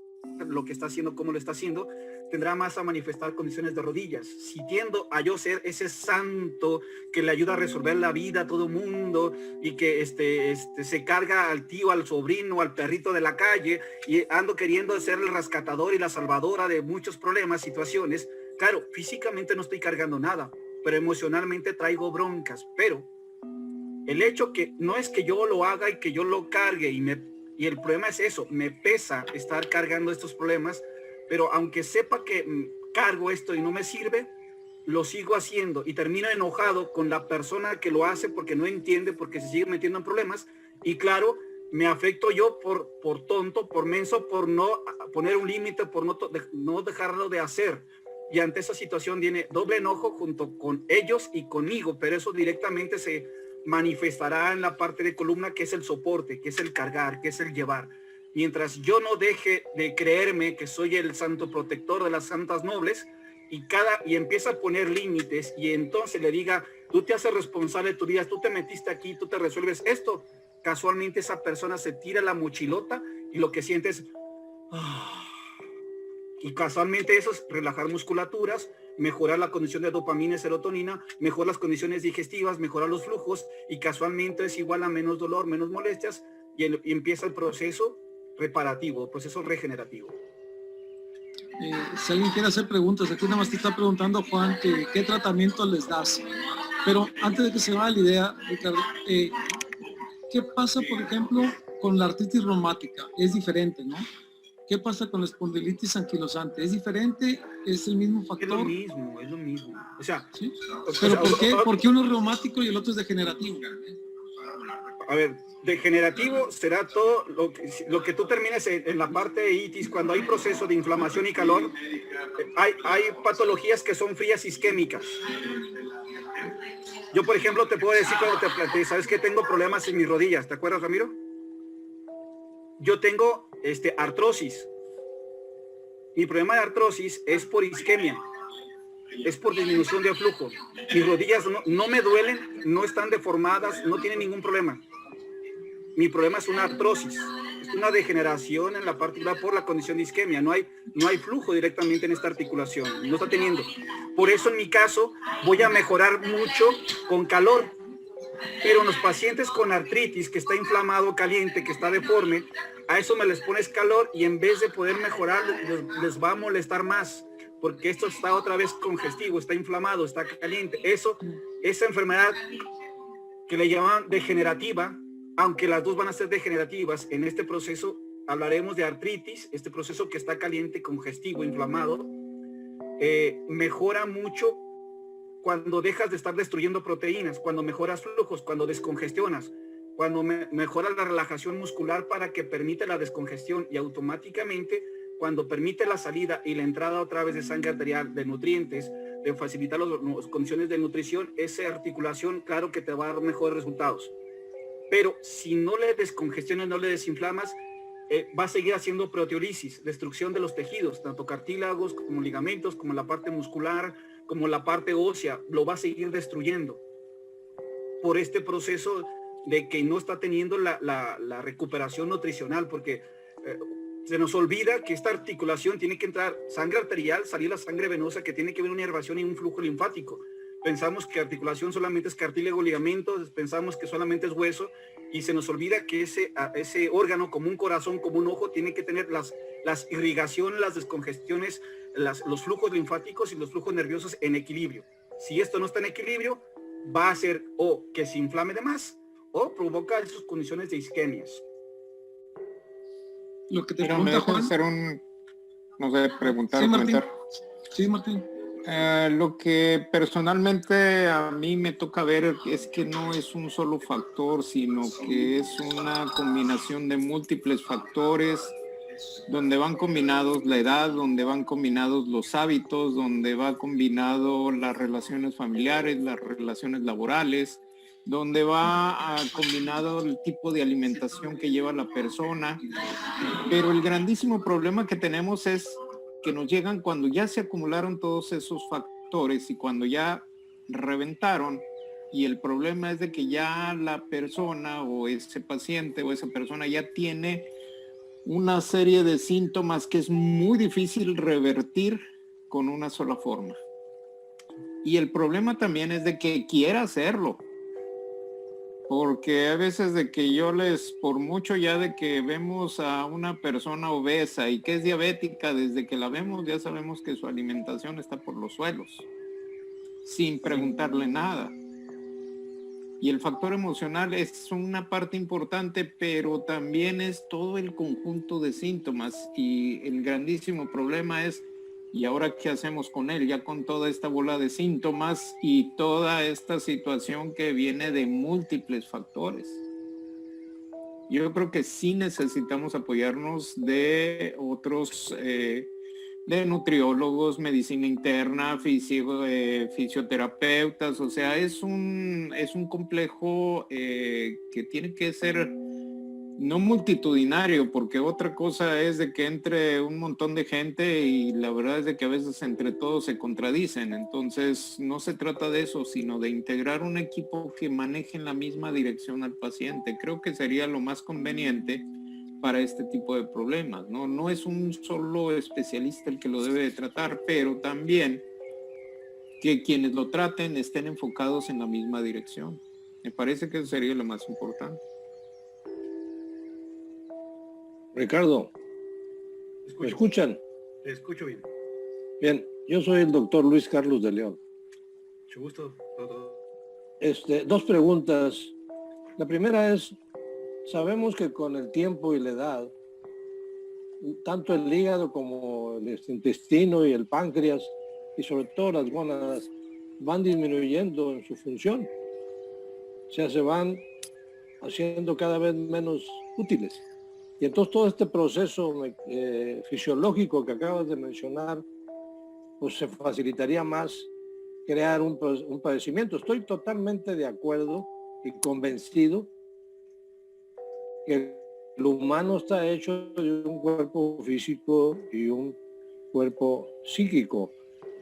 lo que está haciendo, cómo lo está haciendo, tendrá más a manifestar condiciones de rodillas. Si tiendo a yo ser ese santo que le ayuda a resolver la vida a todo mundo, y que se carga al tío, al sobrino, al perrito de la calle, y ando queriendo ser el rescatador y la salvadora de muchos problemas, situaciones, claro, físicamente no estoy cargando nada, pero emocionalmente traigo broncas. Pero el hecho que no es que yo lo haga y que yo lo cargue, y el problema es eso, me pesa estar cargando estos problemas, pero aunque sepa que cargo esto y no me sirve, lo sigo haciendo y termino enojado con la persona que lo hace porque no entiende, porque se sigue metiendo en problemas. Y claro, me afecto yo por tonto, por menso, por no poner un límite, por no dejarlo de hacer. Y ante esa situación viene doble enojo junto con ellos y conmigo, pero eso directamente se manifestará en la parte de columna, que es el soporte, que es el cargar, que es el llevar. Mientras yo no deje de creerme que soy el santo protector de las santas nobles, y empieza a poner límites, y entonces le diga, tú te haces responsable de tu vida, tú te metiste aquí, tú te resuelves esto, casualmente esa persona se tira la mochilota y lo que siente es y casualmente eso es relajar musculaturas, mejorar la condición de dopamina y serotonina, mejorar las condiciones digestivas, mejorar los flujos, y casualmente es igual a menos dolor, menos molestias, y empieza el proceso reparativo, el proceso regenerativo. Si alguien quiere hacer preguntas, aquí nada más te está preguntando Juan que qué tratamiento les das. Pero antes de que se vaya la idea, Ricardo, ¿qué pasa, por ejemplo, con la artritis reumática? Es diferente, ¿no? ¿Qué pasa con la espondilitis anquilosante? ¿Es diferente? ¿Es el mismo factor? Es lo mismo. O sea, ¿sí? Pero ¿por qué uno es reumático y el otro es degenerativo? A ver, degenerativo será todo lo que tú termines en la parte de itis, cuando hay proceso de inflamación y calor. Hay patologías que son frías isquémicas. Yo, por ejemplo, te puedo decir cuando te planteé, ¿sabes que tengo problemas en mis rodillas? ¿Te acuerdas, Ramiro? Yo tengo artrosis. Mi problema de artrosis es por isquemia, es por disminución de flujo. Mis rodillas no me duelen, no están deformadas, no tienen ningún problema. Mi problema es una artrosis, es una degeneración en la particular por la condición de isquemia. No hay flujo directamente en esta articulación, no está teniendo. Por eso en mi caso voy a mejorar mucho con calor. Pero en los pacientes con artritis, que está inflamado, caliente, que está deforme, a eso me les pones calor y en vez de poder mejorar, les va a molestar más, porque esto está otra vez congestivo, está inflamado, está caliente. Esa enfermedad que le llaman degenerativa, aunque las dos van a ser degenerativas, en este proceso hablaremos de artritis, este proceso que está caliente, congestivo, inflamado, mejora mucho cuando dejas de estar destruyendo proteínas, cuando mejoras flujos, cuando descongestionas, cuando mejora la relajación muscular para que permite la descongestión, y automáticamente cuando permite la salida y la entrada otra vez de sangre arterial, de nutrientes, de facilitar las condiciones de nutrición, esa articulación, claro que te va a dar mejores resultados. Pero si no le descongestionas, no le desinflamas, va a seguir haciendo proteólisis, destrucción de los tejidos, tanto cartílagos como ligamentos, como la parte muscular, como la parte ósea, lo va a seguir destruyendo por este proceso de que no está teniendo la recuperación nutricional, porque se nos olvida que esta articulación tiene que entrar sangre arterial, salir la sangre venosa, que tiene que haber una inervación y un flujo linfático. Pensamos que articulación solamente es cartílago, ligamentos, pensamos que solamente es hueso, y se nos olvida que ese órgano, como un corazón, como un ojo, tiene que tener las irrigaciones, las descongestiones, los flujos linfáticos y los flujos nerviosos en equilibrio. Si esto no está en equilibrio, va a hacer o que se inflame de más o provoca esas condiciones de isquemias. Lo que te Pero pregunta Juan. hacer no sé, preguntar Sí, o Martín. comentar. Sí, Martín. Lo que personalmente a mí me toca ver es que no es un solo factor, sino que es una combinación de múltiples factores, donde van combinados la edad, donde van combinados los hábitos, donde va combinado las relaciones familiares, las relaciones laborales, donde va combinado el tipo de alimentación que lleva la persona. Pero el grandísimo problema que tenemos es que nos llegan cuando ya se acumularon todos esos factores y cuando ya reventaron, y el problema es de que ya la persona o ese paciente o esa persona ya tiene una serie de síntomas que es muy difícil revertir con una sola forma. Y el problema también es de que quiera hacerlo. Porque a veces de que por mucho ya de que vemos a una persona obesa y que es diabética, desde que la vemos ya sabemos que su alimentación está por los suelos, sin preguntarle nada. Y el factor emocional es una parte importante, pero también es todo el conjunto de síntomas. Y el grandísimo problema es, ¿y ahora qué hacemos con él? Ya con toda esta bola de síntomas y toda esta situación que viene de múltiples factores. Yo creo que sí necesitamos apoyarnos de otros, de nutriólogos, medicina interna, fisioterapeutas. O sea, es un complejo que tiene que ser no multitudinario, porque otra cosa es de que entre un montón de gente y la verdad es de que a veces entre todos se contradicen. Entonces no se trata de eso, sino de integrar un equipo que maneje en la misma dirección al paciente. Creo que sería lo más conveniente para este tipo de problemas, ¿no? No es un solo especialista el que lo debe de tratar, pero también que quienes lo traten estén enfocados en la misma dirección. Me parece que eso sería lo más importante. Ricardo, ¿me escuchan? Te escucho bien. Bien, yo soy el doctor Luis Carlos de León. Mucho gusto, doctor. Dos preguntas. La primera es, sabemos que con el tiempo y la edad, tanto el hígado como el intestino y el páncreas, y sobre todo las gónadas, van disminuyendo en su función. O sea, se van haciendo cada vez menos útiles. Y entonces todo este proceso fisiológico que acabas de mencionar, pues se facilitaría más crear un padecimiento. Estoy totalmente de acuerdo y convencido que el humano está hecho de un cuerpo físico y un cuerpo psíquico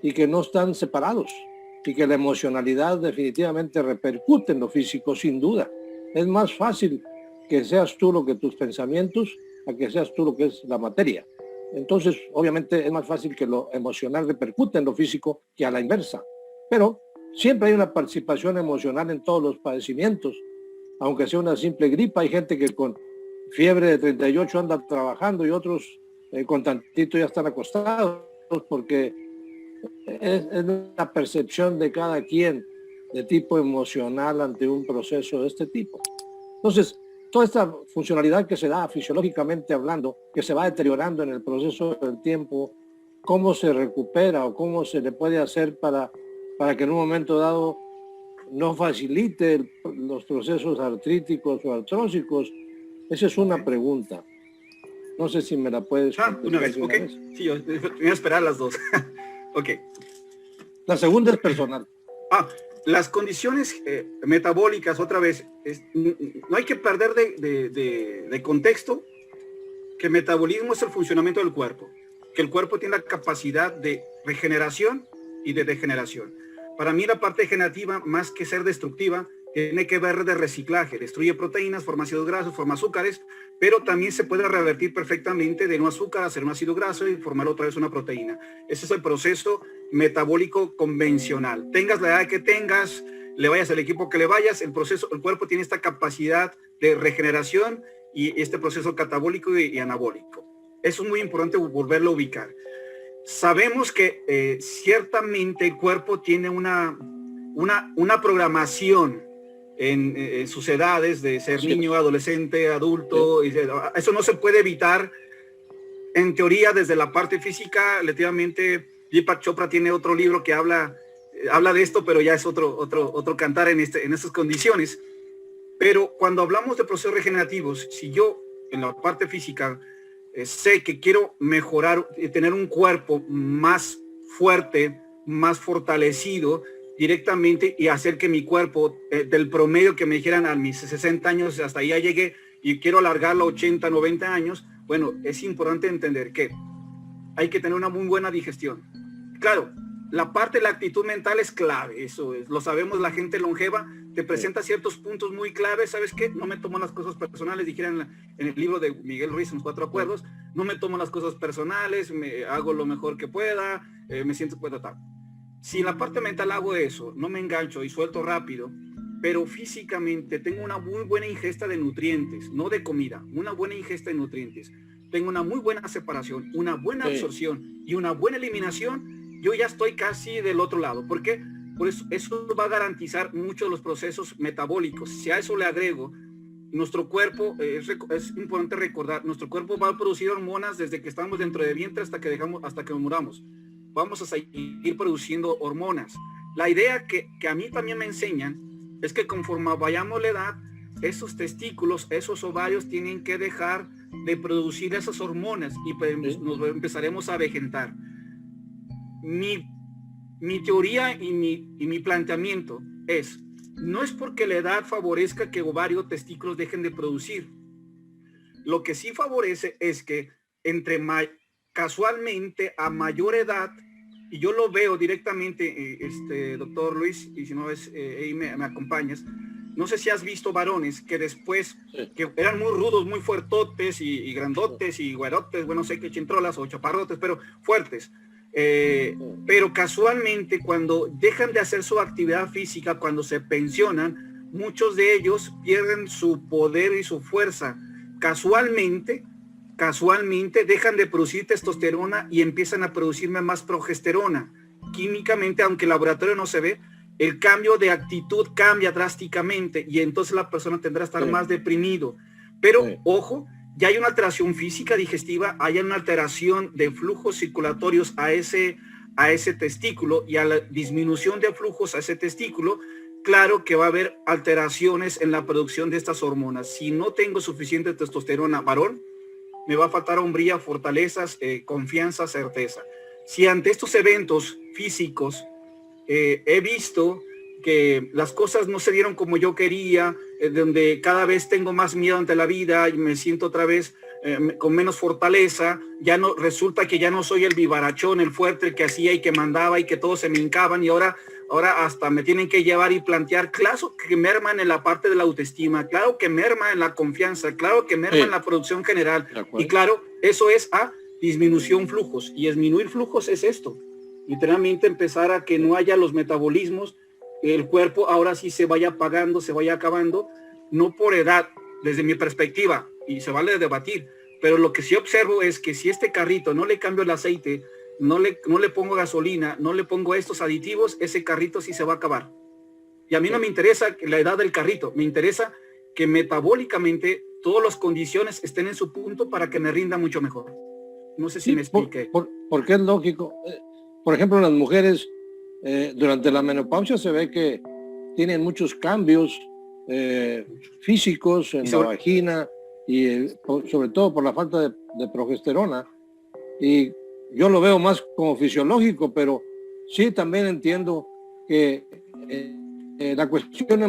y que no están separados y que la emocionalidad definitivamente repercute en lo físico sin duda. Es más fácil que seas tú lo que tus pensamientos, a que seas tú lo que es la materia. Entonces, obviamente es más fácil que lo emocional repercute en lo físico que a la inversa. Pero siempre hay una participación emocional en todos los padecimientos. Aunque sea una simple gripa, hay gente que con fiebre de 38 anda trabajando y otros con tantito ya están acostados, porque es la percepción de cada quien de tipo emocional ante un proceso de este tipo. Entonces, toda esta funcionalidad que se da fisiológicamente hablando, que se va deteriorando en el proceso del tiempo, cómo se recupera o cómo se le puede hacer para que en un momento dado no facilite los procesos artríticos o artrósicos. Esa es una pregunta. No sé si me la puedes una vez, ok. Sí, yo voy a esperar las dos. Ok. La segunda es personal. Las condiciones metabólicas, otra vez, no hay que perder de contexto que el metabolismo es el funcionamiento del cuerpo, que el cuerpo tiene la capacidad de regeneración y de degeneración. Para mí la parte degenerativa, más que ser destructiva, tiene que ver de reciclaje, destruye proteínas, forma ácidos grasos, forma azúcares, pero también se puede revertir perfectamente de un azúcar a ser un ácido graso y formar otra vez una proteína. Ese es el proceso metabólico convencional. Tengas la edad que tengas, le vayas al equipo que le vayas, el cuerpo tiene esta capacidad de regeneración y este proceso catabólico y anabólico. Eso es muy importante volverlo a ubicar. Sabemos que ciertamente el cuerpo tiene una programación en sus edades de ser niño, adolescente, adulto. Sí. Eso no se puede evitar. En teoría, desde la parte física, relativamente, Deepak Chopra tiene otro libro que habla de esto, pero ya es otro cantar en estas condiciones. Pero cuando hablamos de procesos regenerativos, si yo en la parte física sé que quiero mejorar, tener un cuerpo más fuerte, más fortalecido directamente y hacer que mi cuerpo, del promedio que me dijeran a mis 60 años, hasta ahí ya llegué y quiero alargarlo a 80, 90 años, bueno, es importante entender que hay que tener una muy buena digestión. Claro, la parte de la actitud mental es clave, eso es, lo sabemos, la gente longeva te presenta ciertos puntos muy claves. ¿Sabes qué? No me tomo las cosas personales, dijeran en el libro de Miguel Ruiz, en los 4 acuerdos, no me tomo las cosas personales, me hago lo mejor que pueda, me siento tal. Si en la parte mental hago eso, no me engancho y suelto rápido, pero físicamente tengo una muy buena ingesta de nutrientes, no de comida, una buena ingesta de nutrientes, tengo una muy buena separación, una buena absorción y una buena eliminación, yo ya estoy casi del otro lado. ¿Por qué? Por eso va a garantizar muchos de los procesos metabólicos. Si a eso le agrego, nuestro cuerpo, es importante recordar, nuestro cuerpo va a producir hormonas desde que estamos dentro de vientre hasta que muramos. Vamos a seguir produciendo hormonas. La idea que a mí también me enseñan es que conforme vayamos la edad, esos testículos, esos ovarios tienen que dejar de producir esas hormonas y pues nos empezaremos a vegetar. Mi teoría y mi planteamiento no es porque la edad favorezca que ovario o testículos dejen de producir. Lo que sí favorece es que casualmente a mayor edad, y yo lo veo directamente, doctor Luis, y si no ahí me acompañas, no sé si has visto varones que después, que eran muy rudos, muy fuertotes y grandotes y güerotes, bueno, no sé qué chintrolas o chaparrotes, pero fuertes. Pero casualmente cuando dejan de hacer su actividad física, cuando se pensionan, muchos de ellos pierden su poder y su fuerza. Casualmente dejan de producir testosterona y empiezan a producirme más progesterona. Químicamente, aunque el laboratorio no se ve, el cambio de actitud cambia drásticamente y entonces la persona tendrá que estar más deprimido. Pero, ojo, ya hay una alteración física digestiva, hay una alteración de flujos circulatorios a ese testículo, y a la disminución de flujos a ese testículo, claro que va a haber alteraciones en la producción de estas hormonas. Si no tengo suficiente testosterona varón, me va a faltar hombría, fortalezas, confianza, certeza. Si ante estos eventos físicos he visto que las cosas no se dieron como yo quería, donde cada vez tengo más miedo ante la vida y me siento otra vez con menos fortaleza, resulta que ya no soy el vivarachón, el fuerte, el que hacía y que mandaba y que todos se me hincaban, y ahora ahora hasta me tienen que llevar y plantear, claro que merman en la parte de la autoestima, claro que merma en la confianza, claro que merma en la producción general, y claro, eso es a disminución flujos, y disminuir flujos es esto, literalmente empezar a que no haya los metabolismos, el cuerpo ahora sí se vaya apagando, se vaya acabando, no por edad, desde mi perspectiva, y se vale debatir, pero lo que sí observo es que si este carrito no le cambio el aceite, no le pongo gasolina, no le pongo estos aditivos, ese carrito sí se va a acabar. Y a mí no me interesa la edad del carrito, me interesa que metabólicamente todas las condiciones estén en su punto para que me rinda mucho mejor. No sé si me expliqué. Porque es lógico. Por ejemplo, las mujeres durante la menopausia se ve que tienen muchos cambios físicos en la vagina y sobre todo por la falta de progesterona. Y yo lo veo más como fisiológico, pero sí también entiendo que la cuestión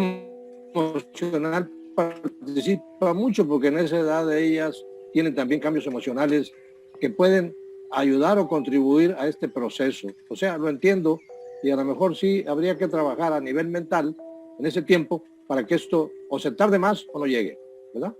emocional participa mucho, porque en esa edad de ellas tienen también cambios emocionales que pueden ayudar o contribuir a este proceso. O sea, lo entiendo, y a lo mejor sí habría que trabajar a nivel mental en ese tiempo para que esto o se tarde más o no llegue, ¿verdad?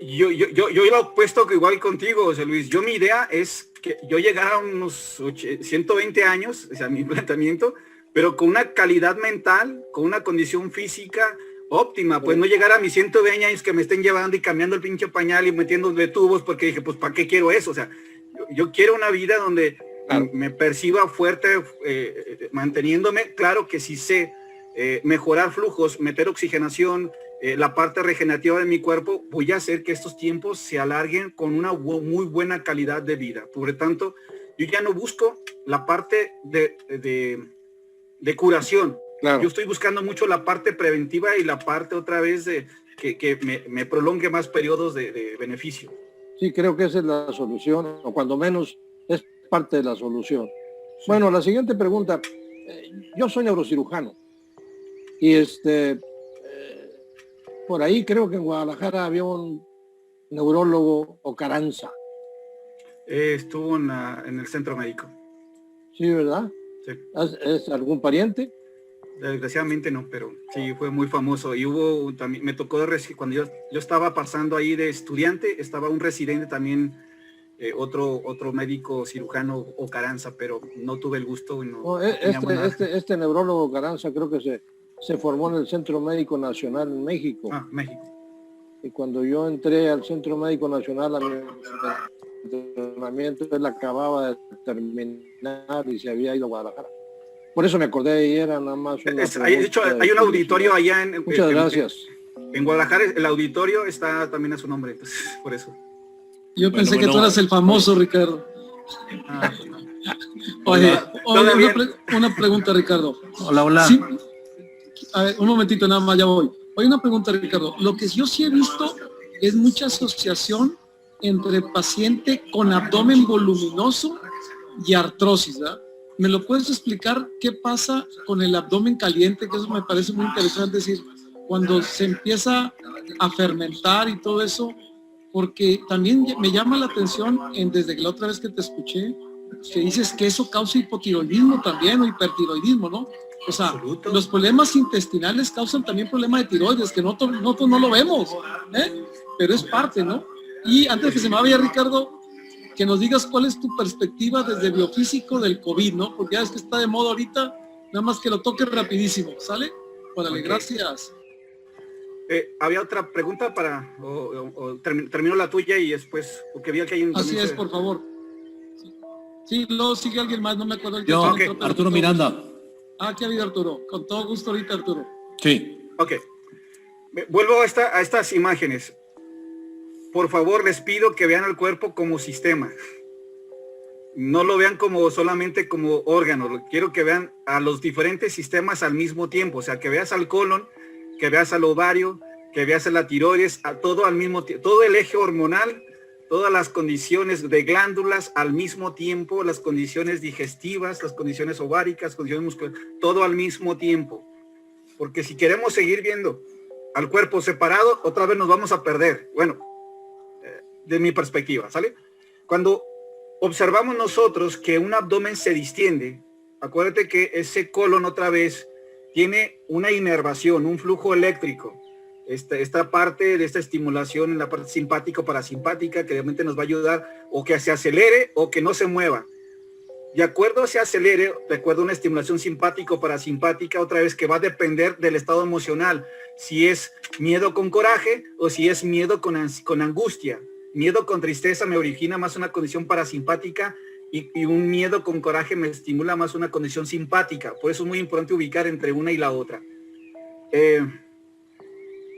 Yo lo opuesto que igual contigo, José Luis. Mi idea es que yo llegara a unos 120 años, o sea, mi planteamiento, pero con una calidad mental, con una condición física óptima, pues no llegar a mis 120 años que me estén llevando y cambiando el pinche pañal y metiéndole tubos, porque dije, pues ¿para qué quiero eso? O sea, yo quiero una vida donde me perciba fuerte, manteniéndome. Claro que sí sé mejorar flujos, meter oxigenación, la parte regenerativa de mi cuerpo, voy a hacer que estos tiempos se alarguen con una muy buena calidad de vida. Por lo tanto, yo ya no busco la parte de curación. Claro. Yo estoy buscando mucho la parte preventiva y la parte otra vez de que me prolongue más periodos de beneficio. Sí, creo que esa es la solución, o cuando menos es parte de la solución. Sí. Bueno, la siguiente pregunta. Yo soy neurocirujano y por ahí creo que en Guadalajara había un neurólogo, Ocaranza. Estuvo en el centro médico. Sí, ¿verdad? Sí. ¿Es algún pariente? Desgraciadamente no, pero sí fue muy famoso. Y hubo también, me tocó cuando yo estaba pasando ahí de estudiante, estaba un residente también, otro médico cirujano, Ocaranza, pero no tuve el gusto. Y no este neurólogo Ocaranza creo que se formó en el Centro Médico Nacional en México. México. Y cuando yo entré al Centro Médico Nacional a mi entrenamiento, él acababa de terminar y se había ido a Guadalajara. Por eso me acordé, y era nada más una de hecho, hay un auditorio allá en... Muchas gracias. En Guadalajara, el auditorio está también a su nombre, entonces, por eso. Yo pensé que tú eras el famoso, Ricardo. Oye, una pregunta, Ricardo. Hola. Sí, a ver, un momentito nada más, ya voy. Oye, una pregunta, Ricardo. Lo que yo sí he visto es mucha asociación entre paciente con abdomen voluminoso y artrosis, ¿verdad? ¿Me lo puedes explicar qué pasa con el abdomen caliente? Que eso me parece muy interesante, es decir, cuando se empieza a fermentar y todo eso, porque también me llama la atención desde que la otra vez que te escuché, que dices que eso causa hipotiroidismo también o hipertiroidismo, ¿no? O sea, absoluto. Los problemas intestinales causan también problemas de tiroides, que nosotros no lo vemos, pero es parte, ¿no? Y antes que se me vaya, Ricardo, que nos digas cuál es tu perspectiva desde biofísico del COVID, ¿no? Porque ya es que está de moda ahorita, nada más que lo toques rapidísimo, ¿sale? Órale, okay. Gracias. ¿Había otra pregunta termino la tuya y después, porque vi que hay un... Así es, por favor. Sí, luego sigue alguien más, no me acuerdo. Yo, okay. Arturo Miranda. ¿Qué ha habido, Arturo? Con todo gusto ahorita, Arturo. Sí. Ok. Vuelvo a estas imágenes. Por favor, les pido que vean al cuerpo como sistema. No lo vean solamente como órgano. Quiero que vean a los diferentes sistemas al mismo tiempo. O sea, que veas al colon, que veas al ovario, que veas a la tiroides, a todo al mismo tiempo. Todo el eje hormonal, todas las condiciones de glándulas al mismo tiempo, las condiciones digestivas, las condiciones ováricas, condiciones musculares, todo al mismo tiempo. Porque si queremos seguir viendo al cuerpo separado, otra vez nos vamos a perder. Bueno, de mi perspectiva, ¿sale? Cuando observamos nosotros que un abdomen se distiende, acuérdate que ese colon otra vez tiene una inervación, un flujo eléctrico. Esta parte de esta estimulación en la parte simpático-parasimpática que realmente nos va a ayudar o que se acelere o que no se mueva. De acuerdo a se acelere, de acuerdo a una estimulación simpático-parasimpática, otra vez que va a depender del estado emocional. Si es miedo con coraje o si es miedo con angustia. Miedo con tristeza me origina más una condición parasimpática y un miedo con coraje me estimula más una condición simpática. Por eso es muy importante ubicar entre una y la otra.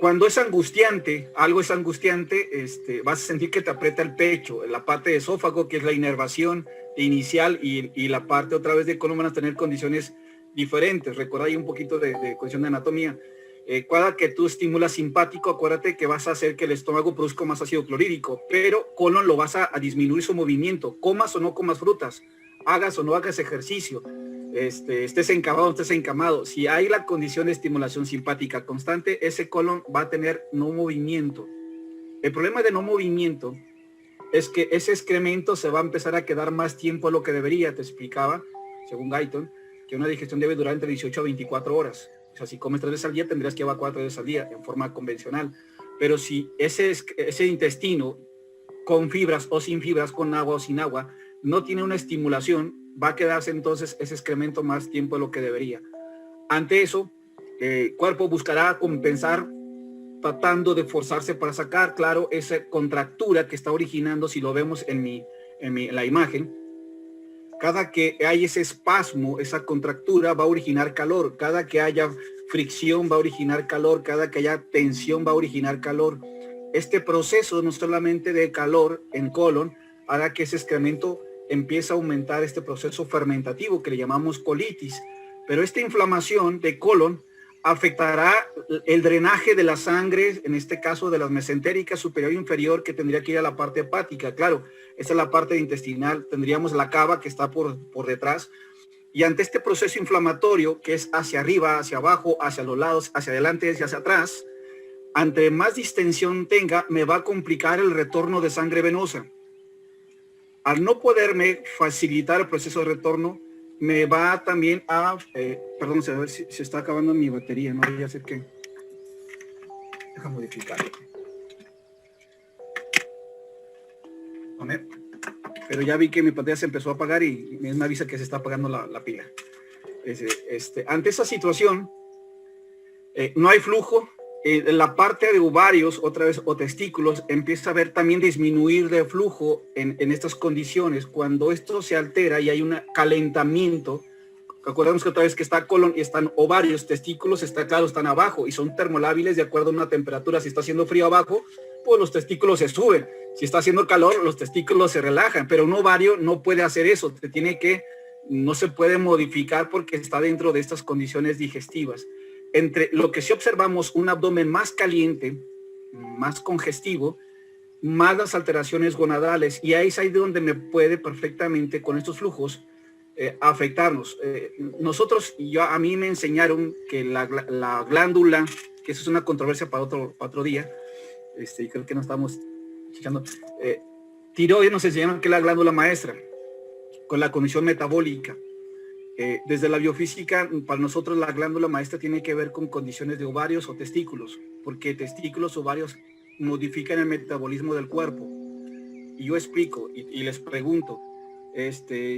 Cuando es angustiante, algo es angustiante, vas a sentir que te aprieta el pecho, la parte de esófago, que es la inervación inicial, y la parte otra vez de colon van a tener condiciones diferentes. Recuerda ahí un poquito de condición de anatomía. Cada que tú estimulas simpático, acuérdate que vas a hacer que el estómago produzca más ácido clorhídrico, pero colon lo vas a disminuir su movimiento, comas o no comas frutas, hagas o no hagas ejercicio, estés encamado o estés encamado. Si hay la condición de estimulación simpática constante, ese colon va a tener no movimiento. El problema de no movimiento es que ese excremento se va a empezar a quedar más tiempo de lo que debería. Te explicaba, según Guyton, que una digestión debe durar entre 18 a 24 horas. O sea, si comes 3 veces al día, tendrías que evacuar 3 veces al día en forma convencional. Pero si ese intestino, con fibras o sin fibras, con agua o sin agua, no tiene una estimulación, va a quedarse entonces ese excremento más tiempo de lo que debería. Ante eso, el cuerpo buscará compensar tratando de forzarse para sacar, claro, esa contractura que está originando, si lo vemos en la imagen. Cada que hay ese espasmo, esa contractura va a originar calor. Cada que haya fricción va a originar calor. Cada que haya tensión va a originar calor. Este proceso no solamente de calor en colon hará que ese excremento empiece a aumentar este proceso fermentativo que le llamamos colitis. Pero esta inflamación de colon afectará el drenaje de la sangre, en este caso de las mesentéricas superior e inferior, que tendría que ir a la parte hepática. Claro, esa es la parte intestinal. Tendríamos la cava que está por detrás. Y ante este proceso inflamatorio, que es hacia arriba, hacia abajo, hacia los lados, hacia adelante y hacia atrás, ante más distensión tenga, me va a complicar el retorno de sangre venosa. Al no poderme facilitar el proceso de retorno, me va también a, perdón, a ver si se está acabando mi batería, no voy a hacer que, deja modificarlo. Pero ya vi que mi pantalla se empezó a apagar y me avisa que se está apagando la pila. Ante esa situación, no hay flujo. En la parte de ovarios, otra vez, o testículos, empieza a haber también disminuir de flujo en estas condiciones. Cuando esto se altera y hay un calentamiento, acordamos que otra vez que está colon y están ovarios, testículos, está claro, están abajo y son termolábiles de acuerdo a una temperatura. Si está haciendo frío abajo, pues los testículos se suben. Si está haciendo calor, los testículos se relajan, pero un ovario no puede hacer eso. No se puede modificar porque está dentro de estas condiciones digestivas. Entre lo que sí observamos, un abdomen más caliente, más congestivo, más las alteraciones gonadales, y ahí es ahí donde me puede perfectamente con estos flujos afectarnos. Nosotros, a mí me enseñaron que la glándula, que eso es una controversia para otro día, y creo que no estamos escuchando, tiroides nos enseñaron que es la glándula maestra, con la condición metabólica. Desde la biofísica, para nosotros la glándula maestra tiene que ver con condiciones de ovarios o testículos, porque testículos, ovarios modifican el metabolismo del cuerpo. Y yo explico y les pregunto,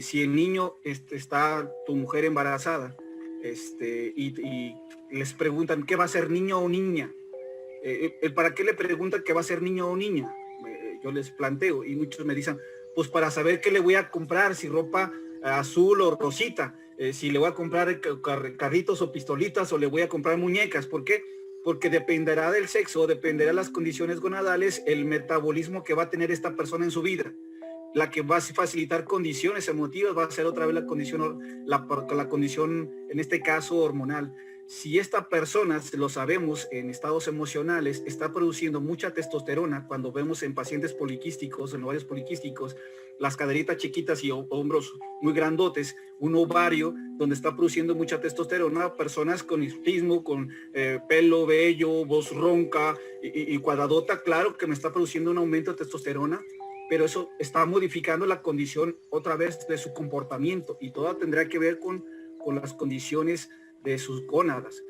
si el niño está tu mujer embarazada, y les preguntan ¿qué va a ser, niño o niña? ¿Para qué le preguntan qué va a ser niño o niña? Yo les planteo y muchos me dicen, pues para saber qué le voy a comprar, si ropa azul o rosita, si le voy a comprar carritos o pistolitas o le voy a comprar muñecas. ¿Por qué? Porque dependerá del sexo, dependerá de las condiciones gonadales, el metabolismo que va a tener esta persona en su vida. La que va a facilitar condiciones emotivas va a ser otra vez la condición, en este caso hormonal. Si esta persona, lo sabemos, en estados emocionales, está produciendo mucha testosterona, cuando vemos en pacientes poliquísticos, en ovarios poliquísticos, las caderitas chiquitas y hombros muy grandotes, un ovario donde está produciendo mucha testosterona, personas con hirsutismo, con pelo, vello, voz ronca y cuadradota, claro que me está produciendo un aumento de testosterona, pero eso está modificando la condición otra vez de su comportamiento, y todo tendrá que ver con con las condiciones de sus gónadas.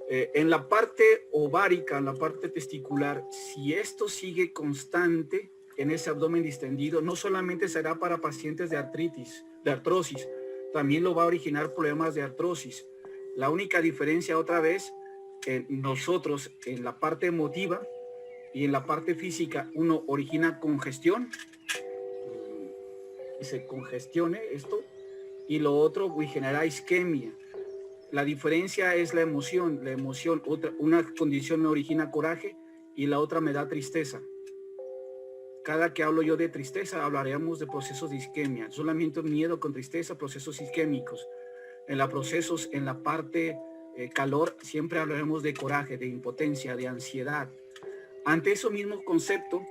En la parte ovárica, en la parte testicular, si esto sigue constante en ese abdomen distendido, no solamente será para pacientes de artrosis, también lo va a originar problemas de artrosis. La única diferencia otra vez, nosotros en la parte emotiva y en la parte física, uno origina congestión, y se congestione esto, y lo otro genera isquemia. La diferencia es la emoción, una condición me origina coraje y la otra me da tristeza. Cada que hablo yo de tristeza, hablaremos de procesos de isquemia. Solamente miedo con tristeza, procesos isquémicos. En la parte calor, siempre hablaremos de coraje, de impotencia, de ansiedad. Ante ese mismo concepto,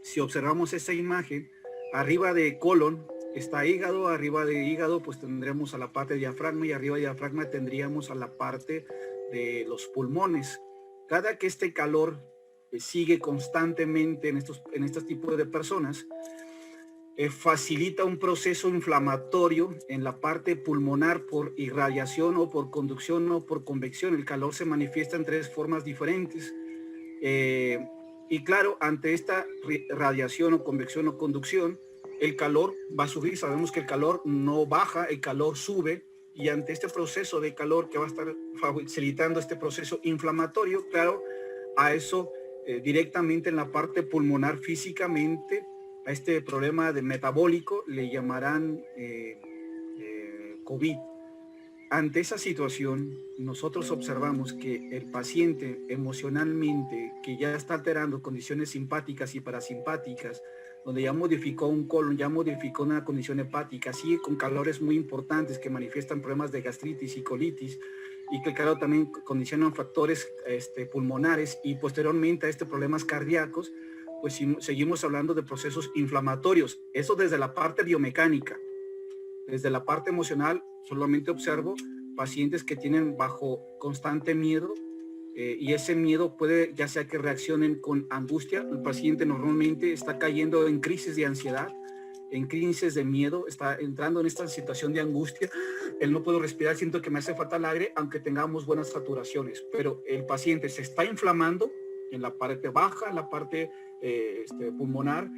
si observamos esta imagen, arriba de colon está hígado, arriba de hígado pues tendremos a la parte de diafragma y arriba de diafragma tendríamos a la parte de los pulmones. Cada que este calor sigue constantemente en estos tipos de personas, facilita un proceso inflamatorio en la parte pulmonar por irradiación o por conducción o por convección. El calor se manifiesta en 3 formas diferentes. Y claro, ante esta radiación o convección o conducción, el calor va a subir. Sabemos que el calor no baja, el calor sube. Y ante este proceso de calor que va a estar facilitando este proceso inflamatorio, claro, a eso directamente en la parte pulmonar físicamente, a este problema de metabólico le llamarán COVID. Ante esa situación, nosotros observamos que el paciente emocionalmente, que ya está alterando condiciones simpáticas y parasimpáticas, donde ya modificó un colon, ya modificó una condición hepática, sigue con calores muy importantes que manifiestan problemas de gastritis y colitis, y que claro también condicionan factores pulmonares y posteriormente a problemas cardíacos, pues seguimos hablando de procesos inflamatorios. Eso desde la parte biomecánica. Desde la parte emocional, solamente observo pacientes que tienen bajo constante miedo, y ese miedo puede ya sea que reaccionen con angustia. El paciente normalmente está cayendo en crisis de ansiedad, en crisis de miedo, está entrando en esta situación de angustia. Él no puedo respirar, siento que me hace falta el aire, aunque tengamos buenas saturaciones, pero el paciente se está inflamando en la parte baja, en la parte pulmonar.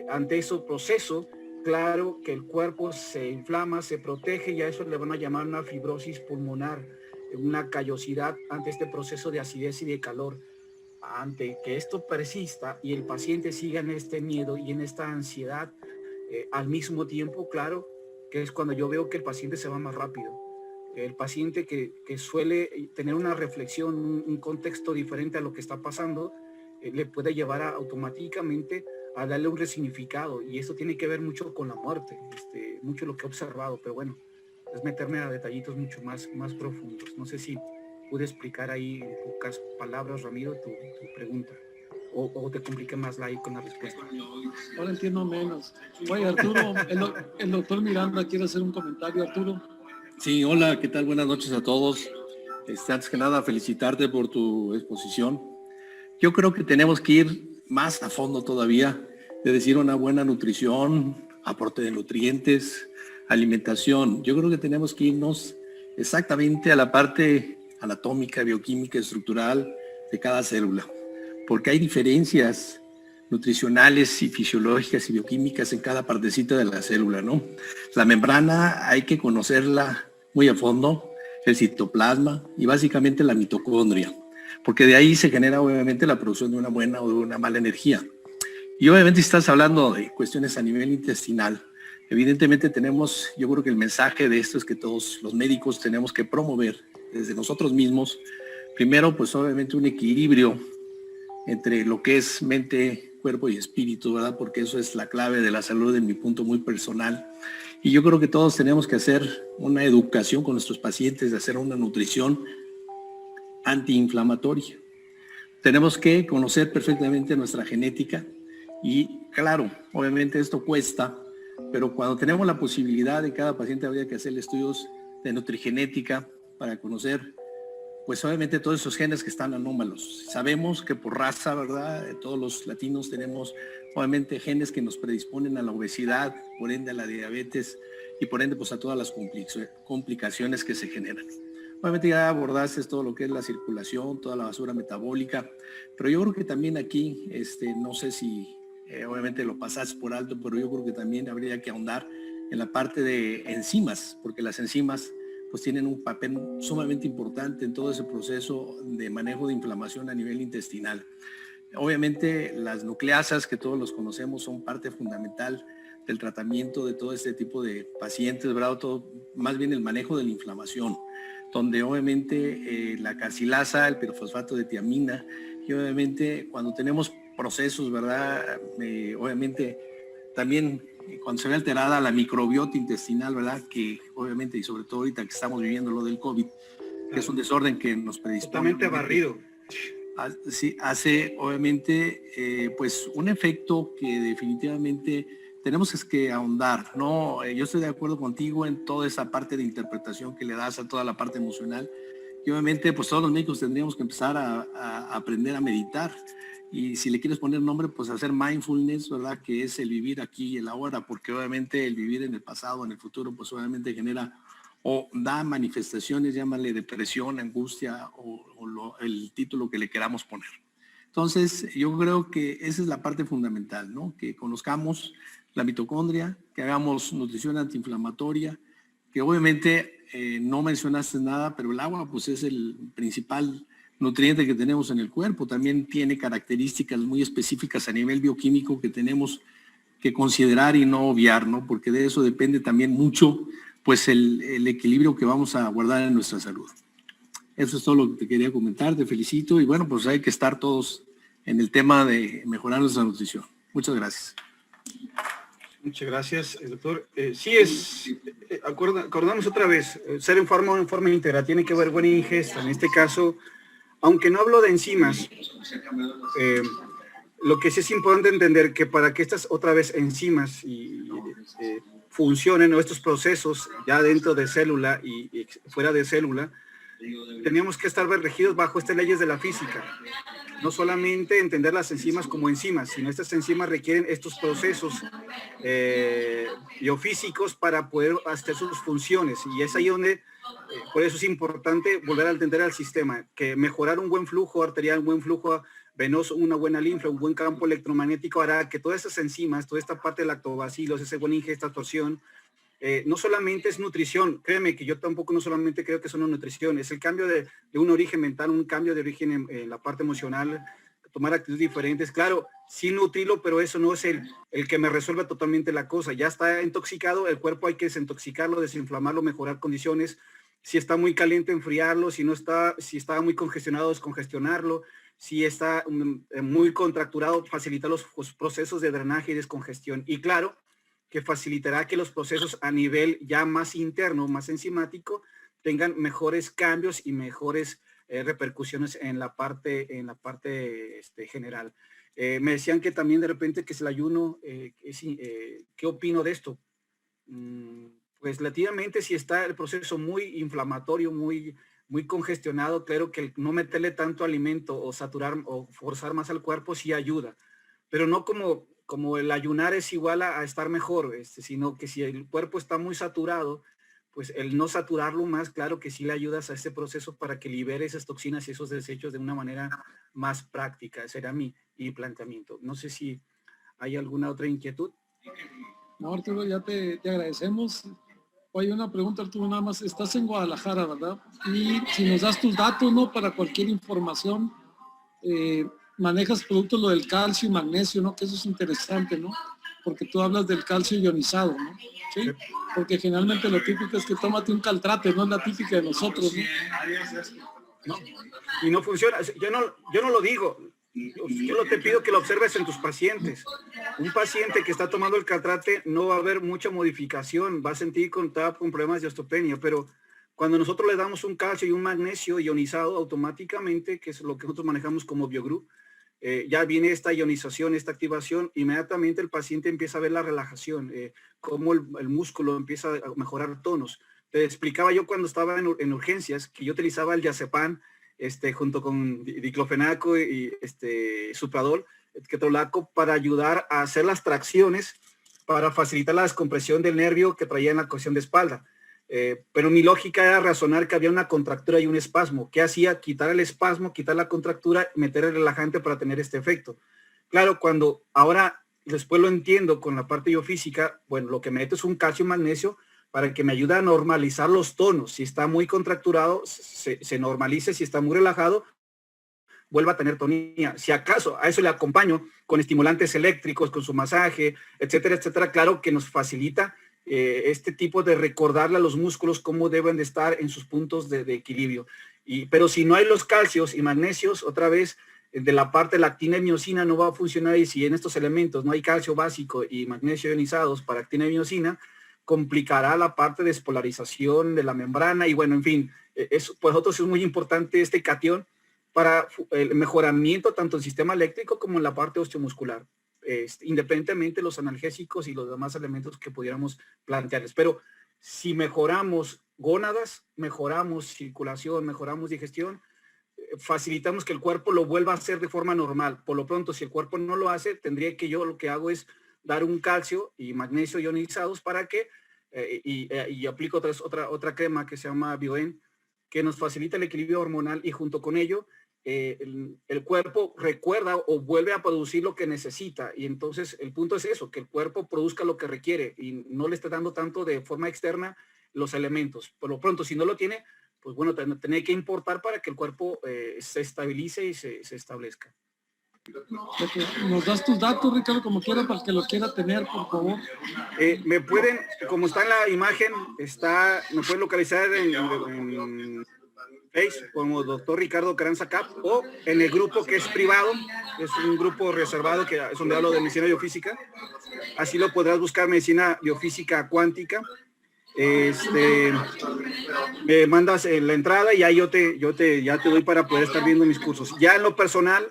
Ante ese proceso, claro que el cuerpo se inflama, se protege, y a eso le van a llamar una fibrosis pulmonar, una callosidad ante este proceso de acidez y de calor. Ante que esto persista y el paciente siga en este miedo y en esta ansiedad, al mismo tiempo, claro, que es cuando yo veo que el paciente se va más rápido. El paciente que suele tener una reflexión, un contexto diferente a lo que está pasando, le puede llevar automáticamente a darle un resignificado, y eso tiene que ver mucho con la muerte, mucho lo que he observado, pero bueno, es meterme a detallitos mucho más profundos. No sé si pude explicar ahí en pocas palabras, Ramiro, tu pregunta, o te compliqué más ahí con la respuesta. Ahora entiendo menos. Oye, Arturo, el doctor Miranda quiere hacer un comentario. Arturo. Sí, hola, ¿qué tal? Buenas noches a todos. Antes que nada, felicitarte por tu exposición. Yo creo que tenemos que ir más a fondo todavía, de decir una buena nutrición, aporte de nutrientes, alimentación. Yo creo que tenemos que irnos exactamente a la parte anatómica, bioquímica, estructural de cada célula, porque hay diferencias nutricionales y fisiológicas y bioquímicas en cada partecita de la célula, ¿no? La membrana hay que conocerla muy a fondo, el citoplasma y básicamente la mitocondria, porque de ahí se genera obviamente la producción de una buena o de una mala energía. Y obviamente si estás hablando de cuestiones a nivel intestinal, evidentemente tenemos, yo creo que el mensaje de esto es que todos los médicos tenemos que promover desde nosotros mismos, primero pues obviamente un equilibrio entre lo que es mente, cuerpo y espíritu, ¿verdad? Porque eso es la clave de la salud en mi punto muy personal. Y yo creo que todos tenemos que hacer una educación con nuestros pacientes, de hacer una nutrición antiinflamatoria. Tenemos que conocer perfectamente nuestra genética y claro, obviamente esto cuesta, pero cuando tenemos la posibilidad de cada paciente habría que hacer estudios de nutrigenética para conocer pues obviamente todos esos genes que están anómalos. Sabemos que por raza, ¿verdad? Todos los latinos tenemos obviamente genes que nos predisponen a la obesidad, por ende a la diabetes y por ende pues a todas las complicaciones que se generan. Obviamente ya abordaste todo lo que es la circulación, toda la basura metabólica, pero yo creo que también aquí, no sé si obviamente lo pasaste por alto, pero yo creo que también habría que ahondar en la parte de enzimas, porque las enzimas pues tienen un papel sumamente importante en todo ese proceso de manejo de inflamación a nivel intestinal. Obviamente las nucleasas, que todos los conocemos, son parte fundamental del tratamiento de todo este tipo de pacientes, ¿verdad? Todo, más bien el manejo de la inflamación, donde obviamente la carcilasa, el pirofosfato de tiamina, y obviamente cuando tenemos procesos, ¿verdad? Obviamente también cuando se ve alterada la microbiota intestinal, ¿verdad? Que obviamente, y sobre todo ahorita que estamos viviendo lo del COVID, que es un desorden que nos predispone. Totalmente barrido. Sí, hace obviamente pues un efecto que definitivamente tenemos que ahondar, ¿no? Yo estoy de acuerdo contigo en toda esa parte de interpretación que le das a toda la parte emocional, y obviamente pues todos los médicos tendríamos que empezar a aprender a meditar, y si le quieres poner nombre, pues hacer mindfulness, ¿verdad? Que es el vivir aquí y el ahora, porque obviamente el vivir en el pasado, en el futuro, pues obviamente genera o da manifestaciones, llámale depresión, angustia el título que le queramos poner. Entonces, yo creo que esa es la parte fundamental, ¿no? Que conozcamos la mitocondria, que hagamos nutrición antiinflamatoria, que obviamente no mencionaste nada, pero el agua pues es el principal nutriente que tenemos en el cuerpo. También tiene características muy específicas a nivel bioquímico que tenemos que considerar y no obviar, ¿no? Porque de eso depende también mucho pues el equilibrio que vamos a guardar en nuestra salud. Eso es todo lo que te quería comentar, te felicito, y bueno, pues hay que estar todos en el tema de mejorar nuestra nutrición. Muchas gracias. Muchas gracias, doctor. Acordamos otra vez, ser en forma íntegra, tiene que haber buena ingesta. En este caso, aunque no hablo de enzimas, lo que sí es importante entender que para que estas otra vez enzimas funcionen, o estos procesos ya dentro de célula y fuera de célula, teníamos que estar regidos bajo estas leyes de la física. No solamente entender las enzimas como enzimas, sino estas enzimas requieren estos procesos biofísicos para poder hacer sus funciones. Y es ahí donde, por eso es importante volver a entender al sistema, que mejorar un buen flujo arterial, un buen flujo venoso, una buena linfa, un buen campo electromagnético hará que todas esas enzimas, toda esta parte de lactobacilos, esa buena ingesta, absorción, no solamente es nutrición, créeme que yo tampoco no solamente creo que es una nutrición, es el cambio de un origen mental, un cambio de origen en la parte emocional, tomar actitudes diferentes, claro, sí nutrirlo, pero eso no es el que me resuelve totalmente la cosa, ya está intoxicado, el cuerpo hay que desintoxicarlo, desinflamarlo, mejorar condiciones, si está muy caliente, enfriarlo, si está muy congestionado, descongestionarlo, si está muy contracturado, facilitar los procesos de drenaje y descongestión, y claro, que facilitará que los procesos a nivel ya más interno, más enzimático, tengan mejores cambios y mejores repercusiones en la parte general. Me decían que también de repente que es el ayuno, ¿qué opino de esto? Pues relativamente si está el proceso muy inflamatorio, muy congestionado, claro que el no meterle tanto alimento o saturar o forzar más al cuerpo sí ayuda, pero no como el ayunar es igual a estar mejor, sino que si el cuerpo está muy saturado, pues el no saturarlo más, claro que sí le ayudas a este proceso para que libere esas toxinas y esos desechos de una manera más práctica. Ese era mi planteamiento. No sé si hay alguna otra inquietud. No, Arturo, ya te agradecemos. Oye, una pregunta, Arturo, nada más. Estás en Guadalajara, ¿verdad? Y si nos das tus datos, ¿no? Para cualquier información, manejas productos, lo del calcio y magnesio, ¿no? Que eso es interesante, ¿no? Porque tú hablas del calcio ionizado, ¿no? ¿Sí? Porque generalmente lo típico es que tómate un caltrate, no es la típica de nosotros, ¿no? No, y no funciona. Yo no lo digo. Yo te pido que lo observes en tus pacientes. Un paciente que está tomando el caltrate no va a haber mucha modificación, va a sentir con problemas de osteopenia, pero cuando nosotros le damos un calcio y un magnesio ionizado automáticamente, que es lo que nosotros manejamos como BioGroup, ya viene esta ionización, esta activación, inmediatamente el paciente empieza a ver la relajación, cómo el músculo empieza a mejorar tonos. Te explicaba yo cuando estaba en urgencias que yo utilizaba el diazepam junto con diclofenaco y supradol, ketorolaco, para ayudar a hacer las tracciones para facilitar la descompresión del nervio que traía en la cuestión de espalda. Pero mi lógica era razonar que había una contractura y un espasmo. ¿Qué hacía? Quitar el espasmo, quitar la contractura, meter el relajante para tener este efecto. Claro, cuando ahora después lo entiendo con la parte biofísica, bueno, lo que meto es un calcio y magnesio para que me ayude a normalizar los tonos. Si está muy contracturado, se normalice. Si está muy relajado, vuelva a tener tonía. Si acaso a eso le acompaño con estimulantes eléctricos, con su masaje, etcétera, etcétera, claro que nos facilita este tipo de recordarle a los músculos cómo deben de estar en sus puntos de equilibrio. Pero si no hay los calcios y magnesios, otra vez, de la parte de la actina y miosina no va a funcionar, y si en estos elementos no hay calcio básico y magnesio ionizados para actina y miosina, complicará la parte de despolarización de la membrana, y bueno, en fin, eso, pues nosotros es muy importante este catión para el mejoramiento tanto del sistema eléctrico como en la parte osteomuscular. Independientemente de los analgésicos y los demás elementos que pudiéramos plantearles. Pero si mejoramos gónadas, mejoramos circulación, mejoramos digestión, facilitamos que el cuerpo lo vuelva a hacer de forma normal. Por lo pronto, si el cuerpo no lo hace, tendría que yo lo que hago es dar un calcio y magnesio ionizados para que, y aplico otra crema que se llama Bioen, que nos facilita el equilibrio hormonal, y junto con ello, el cuerpo recuerda o vuelve a producir lo que necesita. Y entonces el punto es eso, que el cuerpo produzca lo que requiere y no le esté dando tanto de forma externa los elementos. Por lo pronto, si no lo tiene, pues bueno, tiene que importar para que el cuerpo se estabilice y se establezca. Nos das tus datos, Ricardo, como quiera, para el que lo quiera tener, por favor. Me pueden, como está en la imagen, me pueden localizar en Facebook como Dr. Ricardo Carranza Cap, o en el grupo que es privado, es un grupo reservado que es donde hablo de medicina biofísica. Así lo podrás buscar, medicina biofísica cuántica. Me mandas la entrada y ahí ya te doy para poder estar viendo mis cursos. Ya en lo personal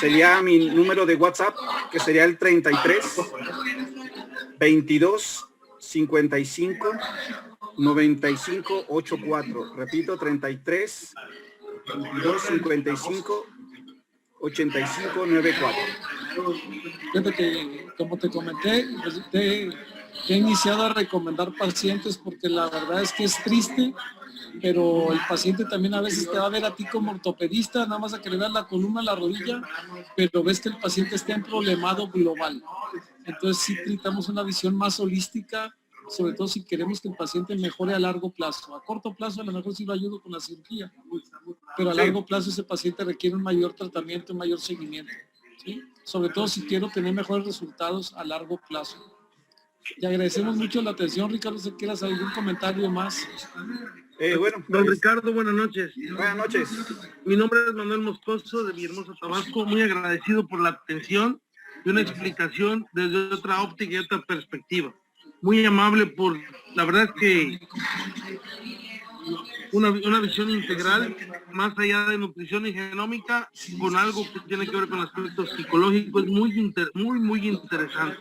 sería mi número de WhatsApp, que sería el 33 22 55 95 84. Repito, 33 22 55 85 94. Fíjate que, como te comenté, pues, he iniciado a recomendar pacientes porque la verdad es que es triste, pero el paciente también a veces te va a ver a ti como ortopedista, nada más a que le veas la columna, la rodilla, pero ves que el paciente está en problemado global. Entonces sí necesitamos una visión más holística, sobre todo si queremos que el paciente mejore a largo plazo. A corto plazo a lo mejor sí lo ayudo con la cirugía, pero a largo plazo ese paciente requiere un mayor tratamiento, un mayor seguimiento, ¿sí? Sobre todo si quiero tener mejores resultados a largo plazo. Y agradecemos mucho la atención, Ricardo, si quieras algún comentario más. Bueno, don Ricardo, buenas noches. Buenas noches. Mi nombre es Manuel Moscoso, de Villahermosa, Tabasco. Muy agradecido por la atención y una explicación desde otra óptica y otra perspectiva. Muy amable por, la verdad es que una visión integral, más allá de nutrición y genómica, con algo que tiene que ver con aspectos psicológicos, muy interesante.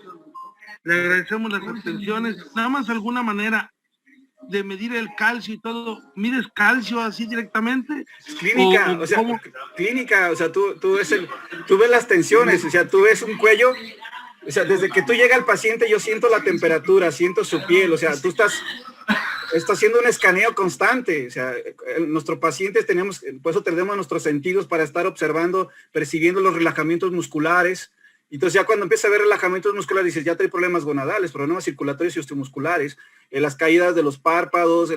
Le agradecemos las atenciones. Nada más alguna manera de medir el calcio y todo. ¿Mides calcio así directamente? Clínica, o sea, ¿cómo? Clínica, o sea, tú ves las tensiones, o sea, tú ves un cuello, o sea, desde que tú llega el paciente yo siento la temperatura, siento su piel, o sea, tú estás haciendo un escaneo constante, o sea, nuestros pacientes por eso tenemos nuestros sentidos para estar observando, percibiendo los relajamientos musculares. Entonces ya cuando empieza a ver relajamientos musculares dices, ya trae problemas gonadales, problemas circulatorios y osteomusculares, las caídas de los párpados,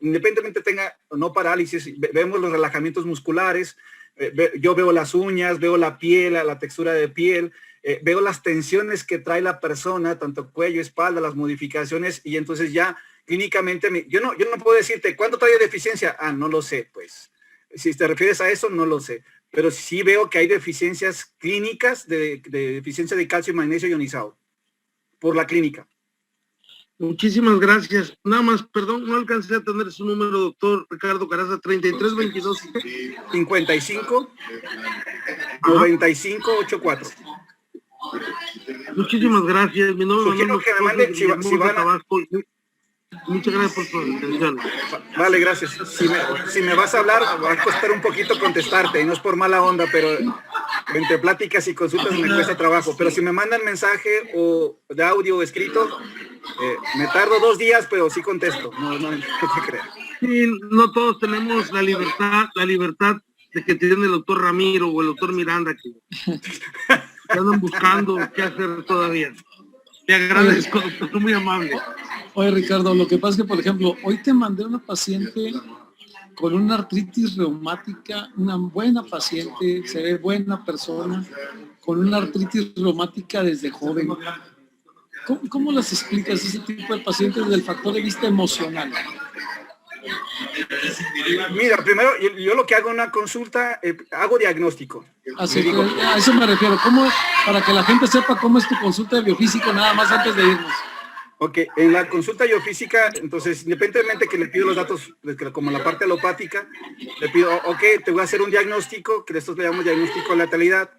independientemente tenga o no parálisis, vemos los relajamientos musculares, yo veo las uñas, veo la piel, la textura de piel, veo las tensiones que trae la persona, tanto cuello, espalda, las modificaciones, y entonces ya clínicamente, yo no puedo decirte, ¿cuánto trae deficiencia? Ah, no lo sé, pues. Si te refieres a eso, no lo sé. Pero sí veo que hay deficiencias clínicas de deficiencia de calcio y magnesio ionizado por la clínica. Muchísimas gracias. Nada más, perdón, no alcancé a tener su número, doctor Ricardo Carranza, 33 22 55 95 84. Muchísimas gracias. Mi nombre Sugiero que me mande Muchas gracias por su atención. Vale, gracias. Si me vas a hablar, va a costar un poquito contestarte, y no es por mala onda, pero entre pláticas y consultas me cuesta trabajo, pero si me mandan mensaje o de audio o escrito, me tardo 2 días, pero sí contesto. No te creas. Sí, no todos tenemos la libertad de que tiene el doctor Ramiro o el doctor Miranda que andan buscando qué hacer todavía. Te agradezco, doctor, muy amable. Oye, Ricardo, lo que pasa es que, por ejemplo, hoy te mandé una paciente con una artritis reumática, una buena paciente, se ve buena persona, con una artritis reumática desde joven. ¿Cómo las explicas ese tipo de pacientes desde el factor de vista emocional? Mira, primero, yo lo que hago en una consulta, hago diagnóstico. Así, a eso me refiero. Para que la gente sepa cómo es tu consulta de biofísico, nada más antes de irnos. Ok, en la consulta biofísica, entonces, independientemente que le pido los datos, como la parte alopática, le pido, ok, te voy a hacer un diagnóstico, que esto le llamamos diagnóstico de lateralidad,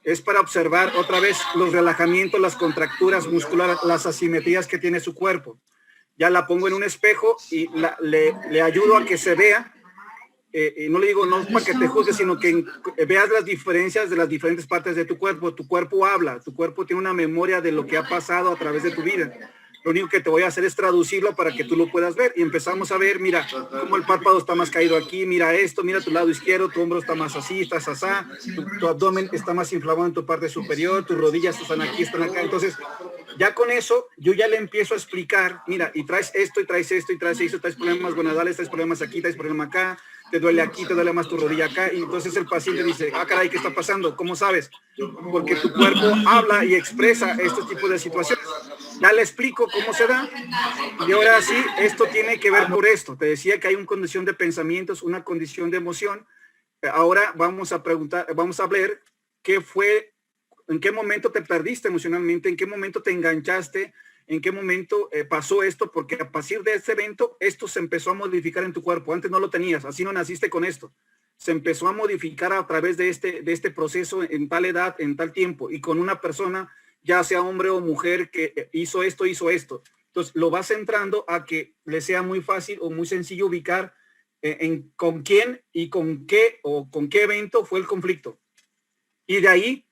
es para observar otra vez los relajamientos, las contracturas musculares, las asimetrías que tiene su cuerpo. Ya la pongo en un espejo y le ayudo a que se vea, y no le digo no para que te juzgue, sino que veas las diferencias de las diferentes partes de tu cuerpo. Tu cuerpo habla, tu cuerpo tiene una memoria de lo que ha pasado a través de tu vida. Lo único que te voy a hacer es traducirlo para que tú lo puedas ver. Y empezamos a ver, mira, cómo el párpado está más caído aquí, mira esto, mira tu lado izquierdo, tu hombro está más así, estás asá, tu abdomen está más inflamado en tu parte superior, tus rodillas están aquí, están acá. Entonces, ya con eso, yo ya le empiezo a explicar, mira, y traes esto, y traes esto, y traes eso, traes problemas gonadales, traes problemas aquí, traes problema acá, te duele aquí, te duele más tu rodilla acá. Y entonces el paciente dice, ah, caray, ¿qué está pasando? ¿Cómo sabes? Porque tu cuerpo habla y expresa estos tipos de situaciones. Ya le explico cómo se da. Y ahora sí, esto tiene que ver por esto. Te decía que hay una condición de pensamientos, una condición de emoción. Ahora vamos a preguntar, vamos a ver qué fue, en qué momento te perdiste emocionalmente, en qué momento te enganchaste, en qué momento pasó esto, porque a partir de este evento, esto se empezó a modificar en tu cuerpo. Antes no lo tenías, así no naciste con esto. Se empezó a modificar a través de este proceso en tal edad, en tal tiempo, y con una persona, ya sea hombre o mujer, que hizo esto. Entonces lo vas entrando a que le sea muy fácil o muy sencillo ubicar con quién y con qué o con qué evento fue el conflicto. Y de ahí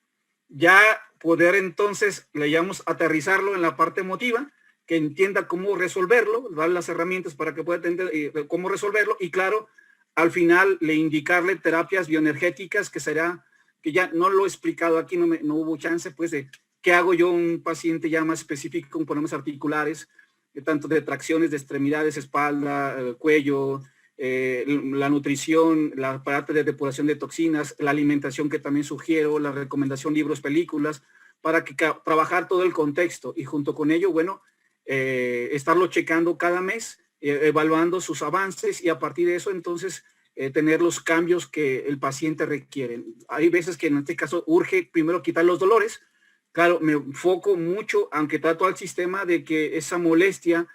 ya poder entonces, le llamamos aterrizarlo en la parte emotiva, que entienda cómo resolverlo, darle las herramientas para que pueda entender cómo resolverlo. Y claro, al final le indicarle terapias bioenergéticas, que será, que ya no lo he explicado aquí, no hubo chance, pues de qué hago yo un paciente ya más específico con problemas articulares, tanto de tracciones de extremidades, espalda, cuello, la nutrición, la parte de depuración de toxinas, la alimentación que también sugiero, la recomendación, libros, películas, para que trabajar todo el contexto y junto con ello, bueno, estarlo checando cada mes, evaluando sus avances y a partir de eso entonces tener los cambios que el paciente requiere. Hay veces que en este caso urge primero quitar los dolores. Claro, me enfoco mucho, aunque trato al sistema de que esa molestia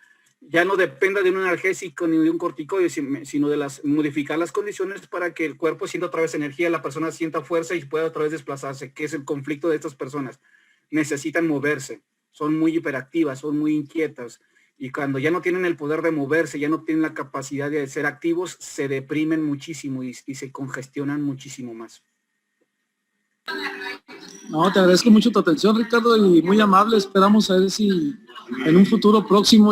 ya no dependa de un analgésico ni de un corticoide, sino de modificar las condiciones para que el cuerpo sienta otra vez energía, la persona sienta fuerza y pueda otra vez desplazarse, que es el conflicto de estas personas. Necesitan moverse, son muy hiperactivas, son muy inquietas y cuando ya no tienen el poder de moverse, ya no tienen la capacidad de ser activos, se deprimen muchísimo y se congestionan muchísimo más. No, te agradezco mucho tu atención, Ricardo, y muy amable. Esperamos a ver si en un futuro próximo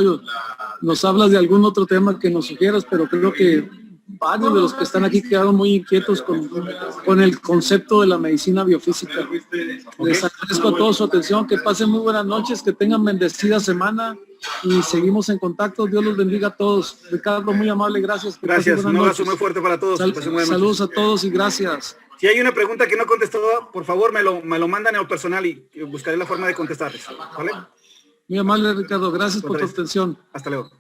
nos hablas de algún otro tema que nos sugieras, pero creo que varios de los que están aquí quedaron muy inquietos con el concepto de la medicina biofísica. Les agradezco a todos su atención, que pasen muy buenas noches, que tengan bendecida semana y seguimos en contacto. Dios los bendiga a todos. Ricardo, muy amable, gracias. Gracias, un abrazo muy fuerte para todos. Saludos a todos y gracias. Si hay una pregunta que no he contestado, por favor me lo mandan en lo personal y buscaré la forma de contestarles. ¿Vale? Muy amable, Ricardo. Gracias por tu atención. Hasta luego.